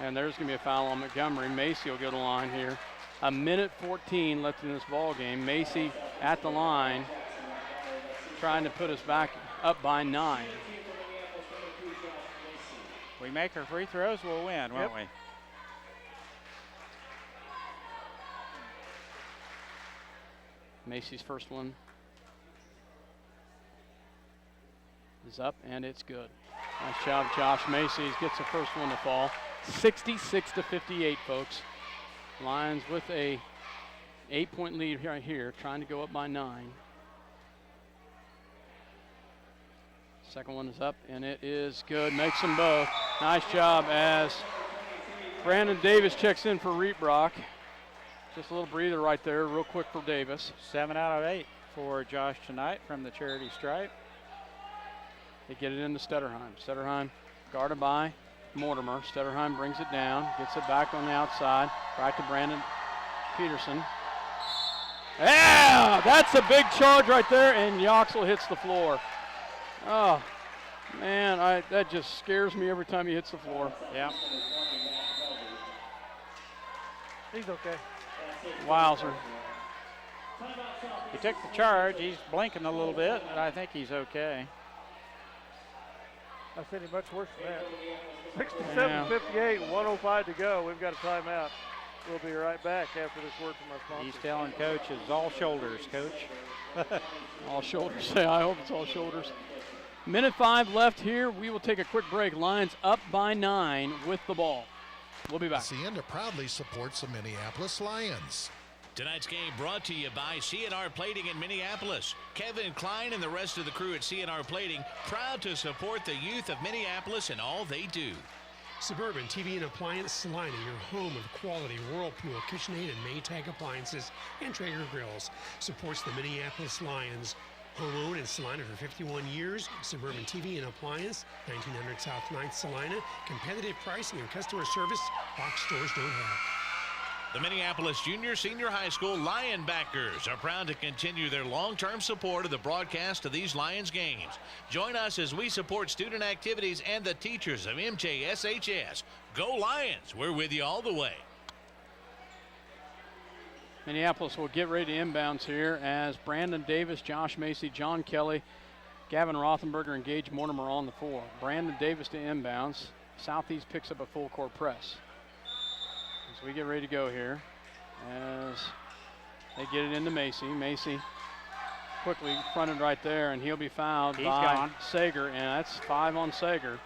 And there's going to be a foul on Montgomery. Macy will go to the line here. 1:14 left in this ball game. Macy at the line, trying to put us back up by 9. We make our free throws, we'll win, won't we? Macy's first one is up, and it's good. Nice job, Josh Macy. Gets the first one to fall. 66-58, folks. Lions with a 8-point lead right here, trying to go up by 9. Second one is up, and it is good. Makes them both. Nice job as Brandon Davis checks in for Reebrock. Just a little breather right there, real quick for Davis. 7 out of 8 for Josh tonight from the charity stripe. They get it into Stutterheim. Stutterheim guarded by Mortimer. Stutterheim brings it down, gets it back on the outside, right to Brandon Peterson. Yeah, that's a big charge right there, and Yoxel hits the floor. Oh, man, that just scares me every time he hits the floor. Yeah. He's okay. Wowzer. He took the charge. He's blinking a little bit, but I think he's okay. I've seen him much worse than that. 67-58, 1:05 to go. We've got a timeout. We'll be right back after this word from our sponsors. He's telling Coach it's all shoulders, Coach. All shoulders. I hope it's all shoulders. 1:05 left here. We will take a quick break. Lions up by 9 with the ball. We'll be back. Hacienda proudly supports the Minneapolis Lions. Tonight's game brought to you by CNR Plating in Minneapolis. Kevin Klein and the rest of the crew at CNR Plating, proud to support the youth of Minneapolis and all they do. Suburban TV and Appliance Salina, your home of quality Whirlpool, KitchenAid, and Maytag appliances and Traeger grills, supports the Minneapolis Lions. Home-owned in Salina for 51 years, Suburban TV and Appliance, 1900 South 9th Salina. Competitive pricing and customer service box stores don't have. The Minneapolis Junior Senior High School Lionbackers are proud to continue their long-term support of the broadcast of these Lions games. Join us as we support student activities and the teachers of MJSHS. Go Lions! We're with you all the way. Minneapolis will get ready to inbounds here as Brandon Davis, Josh Macy, John Kelly, Gavin Rothenberger, and Gage Mortimer on the floor. Brandon Davis to inbounds. Southeast picks up a full court press. As we get ready to go here, as they get it into Macy. Macy quickly fronted right there, and he'll be fouled by Sager, and that's 5 on Sager.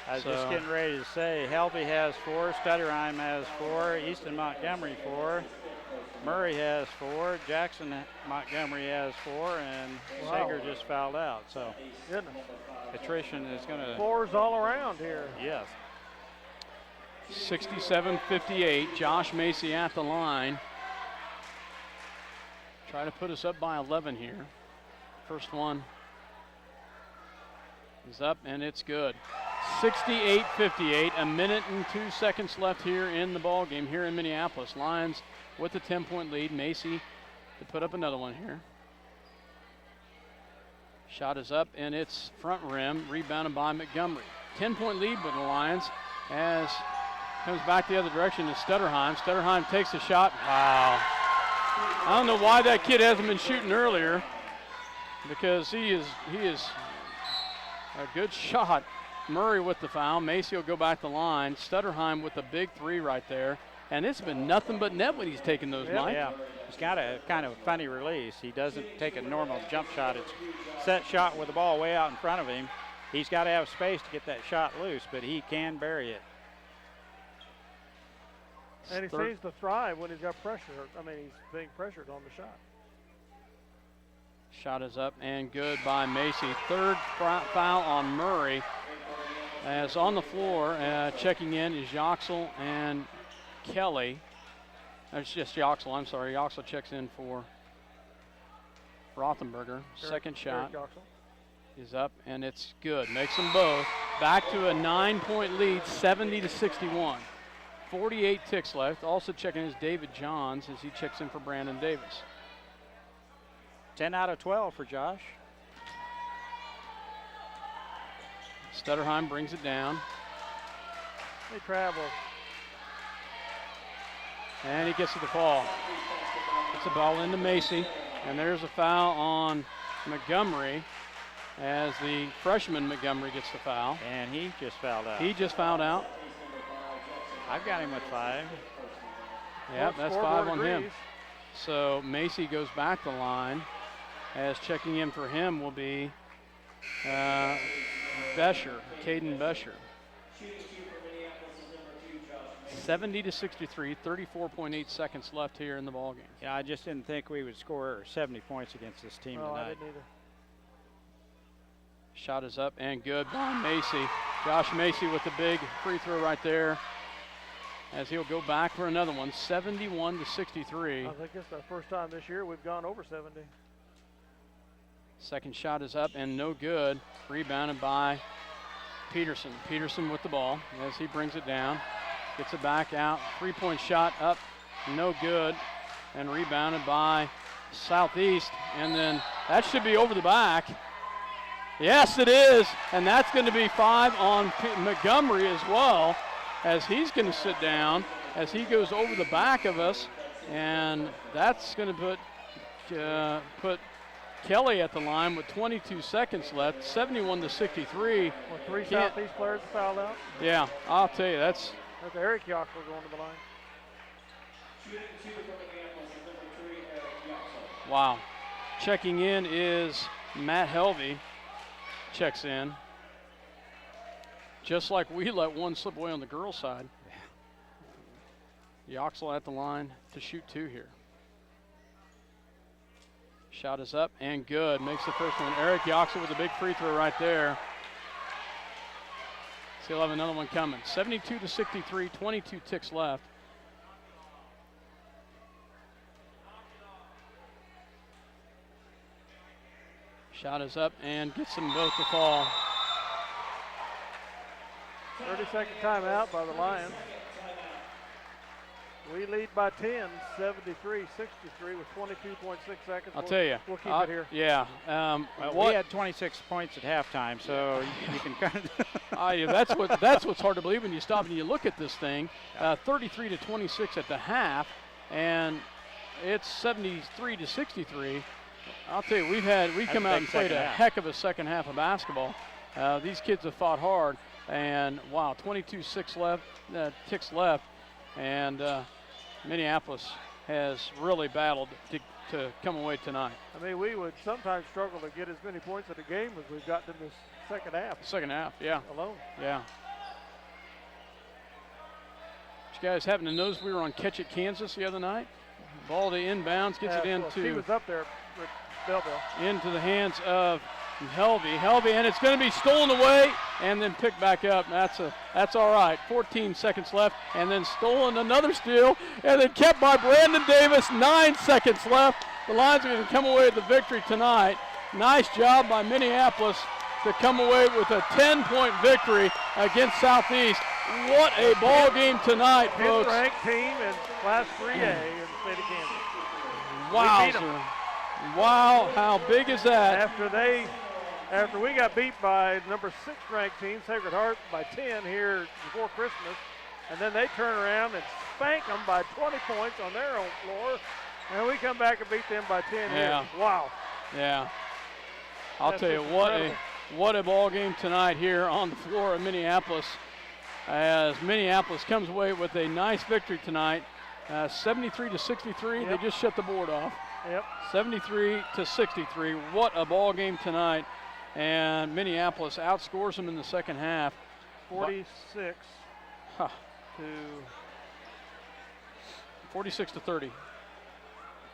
I was just getting ready to say, Helby has 4, Stutterheim has 4, Easton Montgomery 4, Murray has 4, Jackson Montgomery has 4, and Sager just fouled out. So attrition is going to. 4s all around here. Yes. 67-58, Josh Macy at the line. Try to put us up by 11 here. First one is up, and it's good. 68-58, a minute and 2 seconds left here in the ball game here in Minneapolis. Lions with a 10-point lead. Macy to put up another one here. Shot is up, and it's front rim, rebounded by Montgomery. 10-point lead with the Lions as comes back the other direction to Stutterheim. Stutterheim takes a shot. Wow. I don't know why that kid hasn't been shooting earlier, because he is a good shot. Murray with the foul. Macy will go back the line. Stutterheim with the big 3 right there. And it's been nothing but net when he's taking those, Mike. Yeah, he's got a kind of funny release. He doesn't take a normal jump shot. It's set shot with the ball way out in front of him. He's got to have space to get that shot loose, but he can bury it. And he seems to thrive when he's got pressure. I mean, he's being pressured on the shot. Shot is up and good by Macy. 3rd foul on Murray. As on the floor, checking in is Yoxel and Kelly. It's just Yoxel, I'm sorry. Yoxel checks in for Rothenberger. Second shot is up, and it's good. Makes them both. Back to a 9-point lead, 70-61. 48 ticks left. Also checking is David Johns as he checks in for Brandon Davis. 10 out of 12 for Josh. Stutterheim brings it down. They travel. And he gets to the ball. Gets the ball into Macy. And there's a foul on Montgomery as the freshman Montgomery gets the foul. And he just fouled out. He just fouled out. I've got him with 5. Yep, that's 5 on him. So Macy goes back the line, as checking in for him will be Besher, Caden Besher. 70-63, 34.8 seconds left here in the ballgame. Yeah, I just didn't think we would score 70 points against this team tonight. I didn't either. Shot is up and good by Macy. Josh Macy with the big free throw right there, as he'll go back for another one. 71-63. I think it's the first time this year we've gone over 70. Second shot is up and no good. Rebounded by Peterson. Peterson with the ball as he brings it down. Gets it back out. 3-point shot up, no good. And rebounded by Southeast. And then that should be over the back. Yes, it is. And that's going to be 5 on Montgomery as well, as he's going to sit down as he goes over the back of us. And that's going to put Kelly at the line with 22 seconds left, 71-63. 3 Southeast players fouled out. Yeah, I'll tell you, that's Eric Yoxel going to the line. Wow. Checking in is Matt Helvey. Checks in. Just like we let one slip away on the girls' side. Yoxel at the line to shoot 2 here. Shot is up and good. Makes the first one. Eric Yoxel with a big free throw right there. So he'll have another one coming. 72-63, 22 ticks left. Shot is up and gets them both to fall. 30-second timeout by the Lions. We lead by 10, 73-63 with 22.6 seconds. I'll tell you. We'll keep it here. Yeah. We had 26 points at halftime, so you can kind of. That's what's hard to believe when you stop and you look at this thing. 33-26 at the half, and it's 73-63. I'll tell you, we come out and played a heck of a second half of basketball. These kids have fought hard, and wow, 22-6 left, ticks left, and Minneapolis has really battled to come away tonight. I mean, we would sometimes struggle to get as many points in a game as we've gotten in this second half. Second half, yeah. Alone. Yeah. Did you guys happen to notice we were on Catch It, Kansas the other night? Ball to inbounds, gets it into. He was up there with Belleville. Into the hands of Helvey, and it's going to be stolen away and then picked back up. That's all right. 14 seconds left, and then stolen, another steal, and then kept by Brandon Davis. 9 seconds left. The Lions are going to come away with the victory tonight. Nice job by Minneapolis to come away with a 10-point victory against Southeast. What a ball game tonight, folks. 10th ranked team in Class 3A in the state of Kansas. Wow. Wow, how big is that? After we got beat by number 6 ranked team, Sacred Heart, by 10 here before Christmas, and then they turn around and spank them by 20 points on their own floor, and we come back and beat them by 10 here. Wow. Yeah. I'll tell you what a ball game tonight here on the floor of Minneapolis, as Minneapolis comes away with a nice victory tonight, 73-63. Yep. They just shut the board off. Yep. 73-63. What a ball game tonight. And Minneapolis outscores them in the second half. 46 to 46 to 30.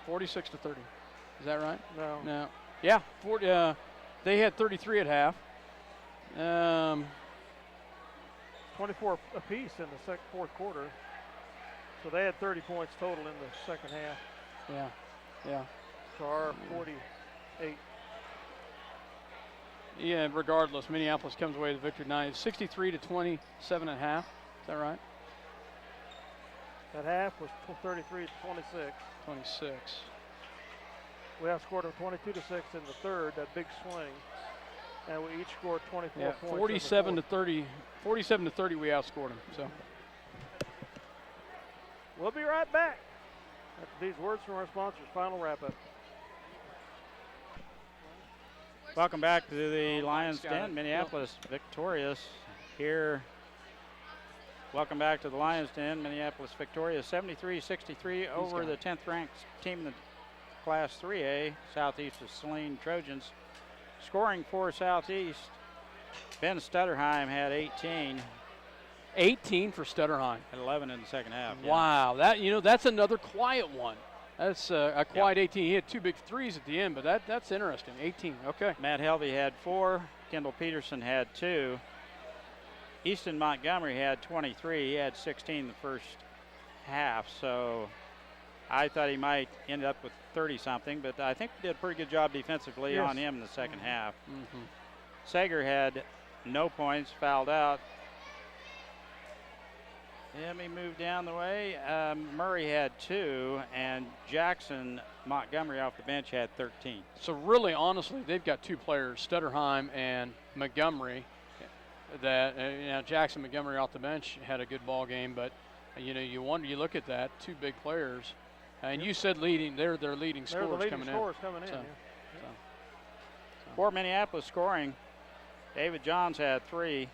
46 to 30. Is that right? No. Yeah. They had 33 at half. 24 apiece in the fourth quarter. So they had 30 points total in the second half. Yeah. So our 48. Yeah, regardless, Minneapolis comes away with the victory tonight. 63-27 at half. Is that right? That half was 33-26. 26. We outscored them 22-6 in the third, that big swing. And we each scored 24 points. 47 to 30. 47 to 30 we outscored them. So we'll be right back after these words from our sponsors. Final wrap-up. Welcome back to the Lions Den. Minneapolis victorious here. Welcome back to the Lions Den. Minneapolis victorious 73-63 over the 10th ranked team in the Class 3A, Southeast of Saline Trojans. Scoring for Southeast, Ben Stutterheim had 18. 18 for Stutterheim. At 11 in the second half. Wow, that's another quiet one. That's a quiet 18. He had 2 big threes at the end, but that's interesting. 18, okay. Matt Helvey had 4. Kendall Peterson had 2. Easton Montgomery had 23. He had 16 in the first half, so I thought he might end up with 30-something, but I think we did a pretty good job defensively on him in the second half. Sager had no points, fouled out. Let me move down the way. Murray had 2, and Jackson Montgomery off the bench had 13. So really, honestly, they've got 2 players, Stutterheim and Montgomery, that Jackson Montgomery off the bench had a good ball game, but you look at that, 2 big players. And you said they're their leading scorers coming in. For Minneapolis scoring, David Johns had 3.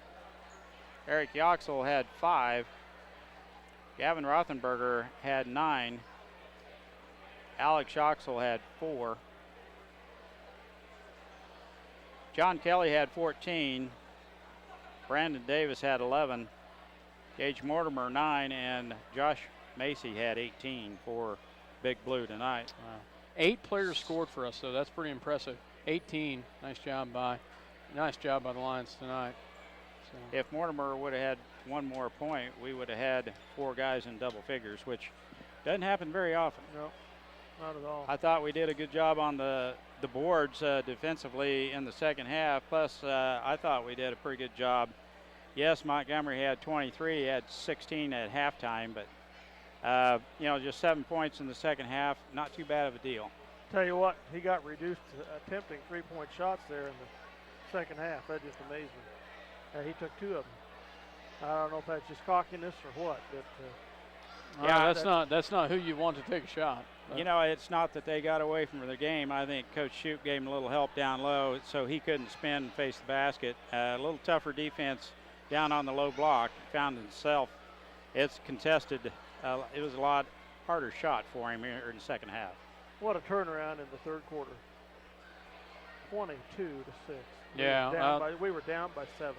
Eric Yoxel had 5. Gavin Rothenberger had 9. Alex Yoxel had 4. John Kelly had 14. Brandon Davis had 11. Gage Mortimer 9, and Josh Macy had 18 for Big Blue tonight. Wow. 8 players scored for us, so that's pretty impressive. 18. Nice job by the Lions tonight. So. If Mortimer would have had 1 more point, we would have had 4 guys in double figures, which doesn't happen very often. No, not at all. I thought we did a good job on the boards defensively in the second half. Plus, I thought we did a pretty good job. Yes, Montgomery had 23. He had 16 at halftime, but You know, just 7 points in the second half, not too bad of a deal. Tell you what, he got reduced to attempting 3-point shots there in the second half. That just amazed me. He took 2 of them. I don't know if that's just cockiness or what, but yeah, that's not who you want to take a shot. You know, it's not that they got away from their game. I think Coach Shoup gave him a little help down low so he couldn't spin and face the basket. A little tougher defense down on the low block. Found himself. It's contested. It was a lot harder shot for him here in the second half. What a turnaround in the third quarter. 22-6. Yeah. We were down by 7.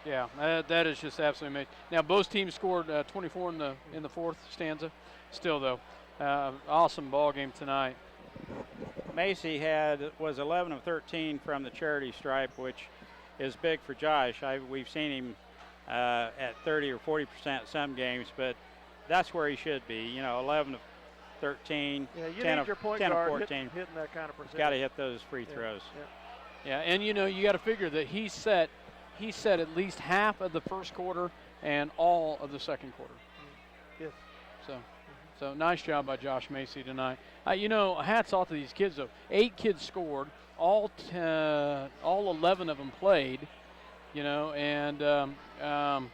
Yeah, that is just absolutely amazing. Now both teams scored 24 in the fourth stanza. Still though, awesome ball game tonight. Macy was 11 of 13 from the charity stripe, which is big for Josh. We've seen him at 30 or 40% some games, but that's where he should be. You know, 11 of 13, yeah, 10 of 14. Hitting that kind of percentage. Got to hit those free throws. Yeah, and you know you got to figure that he set at least half of the first quarter and all of the second quarter. Yes. So nice job by Josh Macy tonight. You know, hats off to these kids though. 8 kids scored, all 11 of them played. You know, and Skylar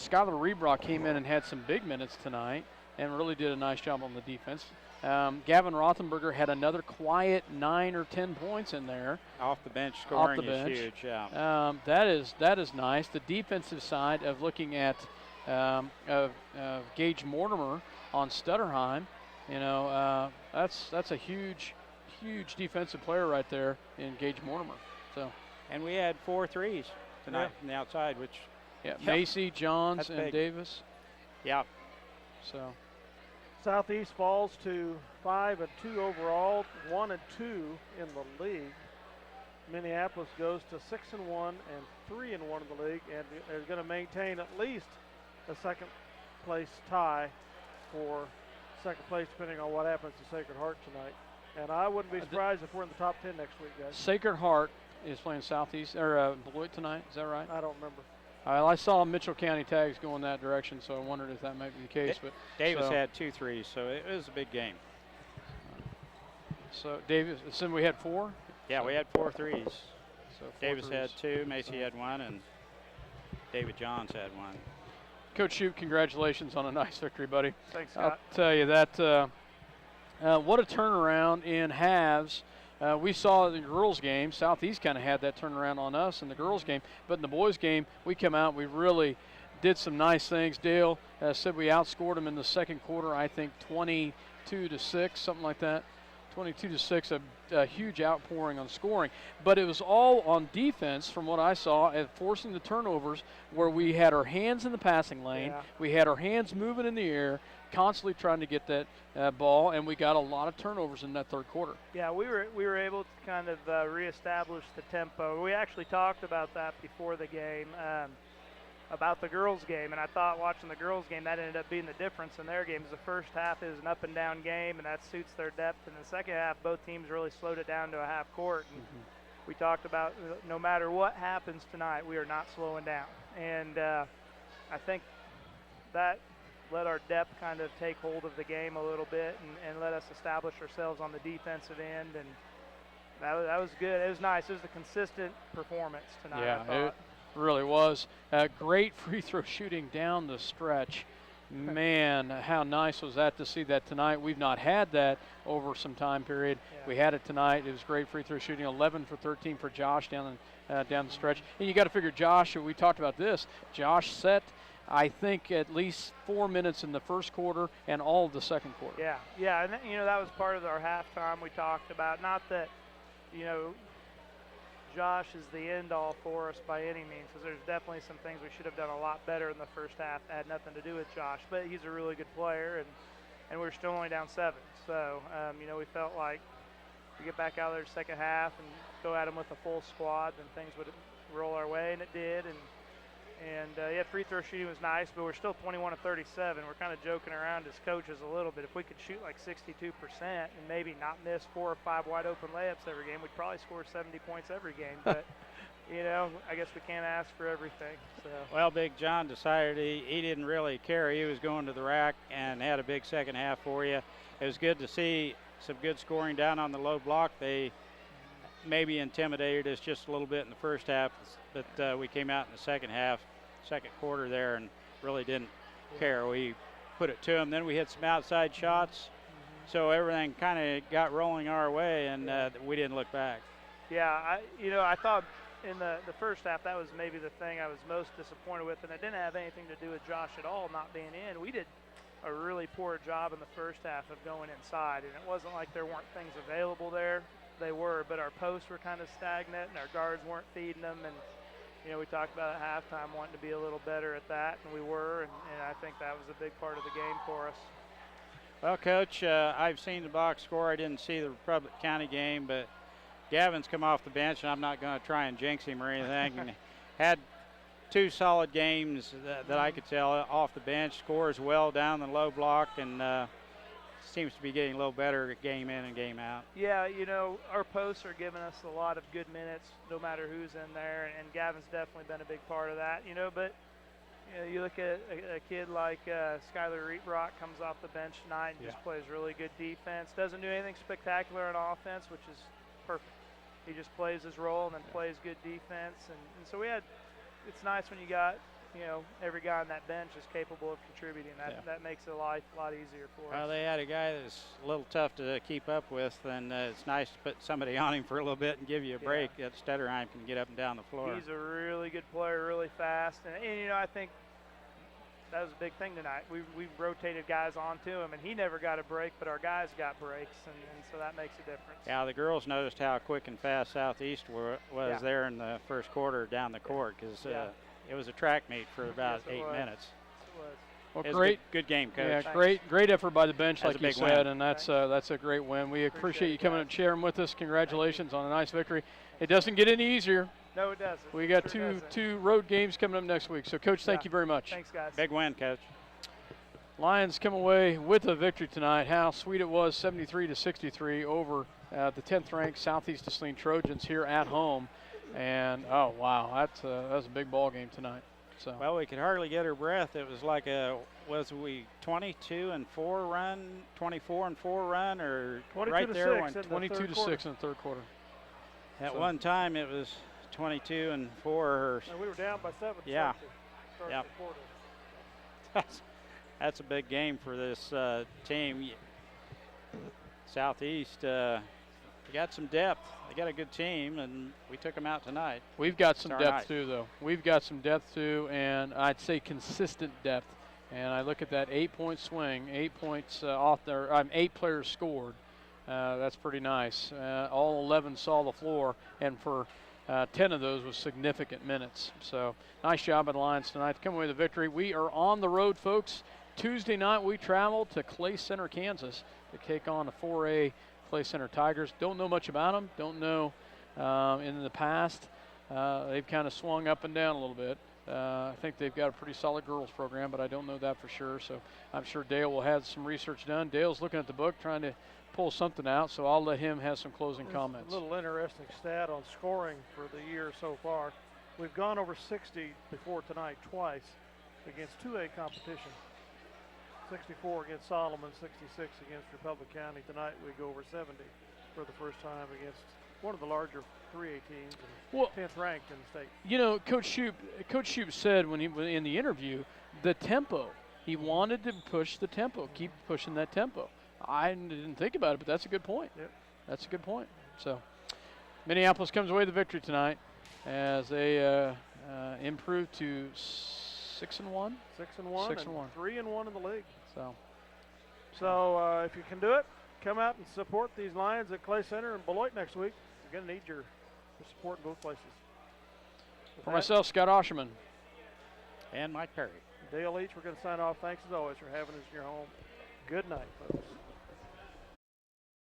Rebrock came in and had some big minutes tonight and really did a nice job on the defense. Gavin Rothenberger had another quiet 9 or 10 points in there. Off the bench scoring off the bench. Is huge, yeah. That is nice. The defensive side of looking at Gage Mortimer on Stutterheim, you know, that's a huge defensive player right there in Gage Mortimer. So, and we had 4 threes tonight from the outside, which Macy, Johns, and big. Davis. Yeah. So. Southeast falls to 5-2 overall, 1-2 in the league. Minneapolis goes to 6-1 and 3-1 in the league, and is going to maintain at least a second place tie for second place, depending on what happens to Sacred Heart tonight. And I wouldn't be surprised if we're in the top 10 next week, guys. Sacred Heart is playing Southeast or Beloit tonight. Is that right? I don't remember. I saw Mitchell County tags going that direction, so I wondered if that might be the case. But Davis had 2 threes, so it was a big game. So Davis, so we had 4. Yeah, we had 4 threes. So Davis threes. had 2, Macy had 1, and David Johns had 1. Coach Shoup, congratulations on a nice victory, buddy. Thanks, Scott. I'll tell you that. What a turnaround in halves. We saw the girls' game. Southeast kind of had that turnaround on us in the girls' game. But in the boys' game, we come out, we really did some nice things. Dale said we outscored them in the second quarter, I think 22-6, something like that. 22-6, a huge outpouring on scoring. But it was all on defense from what I saw at forcing the turnovers where we had our hands in the passing lane. Yeah. We had our hands moving in the air, constantly trying to get that ball, and we got a lot of turnovers in that third quarter. Yeah, we were able to kind of reestablish the tempo. We actually talked about that before the game, about the girls' game, and I thought watching the girls' game that ended up being the difference in their games. The first half is an up and down game, and that suits their depth. In the second half, both teams really slowed it down to a half court. And we talked about no matter what happens tonight, we are not slowing down. And I think that let our depth kind of take hold of the game a little bit and let us establish ourselves on the defensive end. And that was good. It was nice. It was a consistent performance tonight, I thought. It really was. Great free throw shooting down the stretch. Man, how nice was that to see that tonight. We've not had that over some time period. Yeah. We had it tonight. It was great free throw shooting, 11 for 13 for Josh down the stretch. And you got to figure Josh, we talked about this, Josh set, I think, at least 4 minutes in the first quarter and all of the second quarter. Yeah, and that was part of our halftime we talked about. Not that, Josh is the end-all for us by any means, because there's definitely some things we should have done a lot better in the first half that had nothing to do with Josh. But he's a really good player, and we're still only down 7. So, we felt like we get back out there the second half and go at him with a full squad, then things would roll our way, and it did. And free throw shooting was nice, but we're still 21 of 37. We're kind of joking around as coaches a little bit. If we could shoot like 62% and maybe not miss 4 or 5 wide open layups every game, we'd probably score 70 points every game. But you know, I guess we can't ask for everything. So. Well, Big John decided he didn't really care. He was going to the rack and had a big second half for you. It was good to see some good scoring down on the low block. They maybe intimidated us just a little bit in the first half, but we came out in the second quarter there, and really didn't care. We put it to them. Then we hit some outside shots, so everything kind of got rolling our way, and we didn't look back. Yeah, I thought in the first half that was maybe the thing I was most disappointed with, and it didn't have anything to do with Josh at all not being in. We did a really poor job in the first half of going inside, and it wasn't like there weren't things available there. They were, but our posts were kind of stagnant, and our guards weren't feeding them. And you know, we talked about at halftime wanting to be a little better at that, and we were, and I think that was a big part of the game for us. Well, Coach, I've seen the box score. I didn't see the Republic County game, but Gavin's come off the bench, and I'm not going to try and jinx him or anything. And had 2 solid games that I could tell off the bench. Scores well down the low block, and seems to be getting a little better game in and game out. Yeah, you know, our posts are giving us a lot of good minutes, no matter who's in there, and Gavin's definitely been a big part of that. You know, but you know, you look at a kid like Skylar Reetrock comes off the bench tonight and just plays really good defense. Doesn't do anything spectacular on offense, which is perfect. He just plays his role and then plays good defense, and so it's nice when you got, you know, every guy on that bench is capable of contributing. That makes it a lot easier for us. Well, they had a guy that's a little tough to keep up with, and it's nice to put somebody on him for a little bit and give you a break. That Stutterheim can get up and down the floor. He's a really good player, really fast, and you know, I think that was a big thing tonight. We rotated guys onto him, and he never got a break, but our guys got breaks, and so that makes a difference. Yeah, the girls noticed how quick and fast Southeast was there in the first quarter down the court, because it was a track meet for about 8 minutes. Well, it was great, good game, Coach. Yeah, great effort by the bench, That's like you said, and that's a great win. We appreciate you coming and sharing with us. Congratulations on a nice victory. It doesn't get any easier. No, it doesn't. We got two road games coming up next week. So, Coach, thank you very much. Thanks, guys. Big win, Coach. Lions come away with a victory tonight. How sweet it was, 73-63 over the 10th-ranked Southeast Saline Trojans here at home. And, oh, wow, that was a big ball game tonight. So. Well, we could hardly get our breath. It was like was we 22-4 run, 24-4 run, or right there? 22-6 in the third quarter. At one time, it was 22-4. Or we were down by 7. Yeah. Yeah. That's a big game for this team. Southeast, they got some depth. They got a good team, and we took them out tonight. We've got some depth too, though. We've got some depth too, and I'd say consistent depth. And I look at that 8-point swing, 8 points off there. 8 players scored. That's pretty nice. All 11 saw the floor, and for 10 of those was significant minutes. So nice job by the Lions tonight to come away with a victory. We are on the road, folks. Tuesday night we travel to Clay Center, Kansas to take on the 4A Clay Center Tigers. Don't know much about them. Don't know in the past. They've kind of swung up and down a little bit. I think they've got a pretty solid girls program, but I don't know that for sure. So I'm sure Dale will have some research done. Dale's looking at the book trying to pull something out, so I'll let him have some closing comments. A little interesting stat on scoring for the year so far. We've gone over 60 before tonight twice against 2A competition. 64 against Solomon, 66 against Republic County. Tonight we go over 70 for the first time against one of the larger 3A teams, and 10th ranked in the state. You know, Coach Shoup said when he was in the interview, the tempo. He wanted to push the tempo, keep pushing that tempo. I didn't think about it, but that's a good point. Yep. That's a good point. So, Minneapolis comes away with the victory tonight as they improve to 6-1. 6-1. 6-1. 3-1 in the league. So if you can do it, come out and support these Lions at Clay Center in Beloit next week. You're going to need your support in both places. For myself, Scott Ausherman. And Mike Perry. Dale Leech, we're going to sign off. Thanks as always for having us in your home. Good night, folks.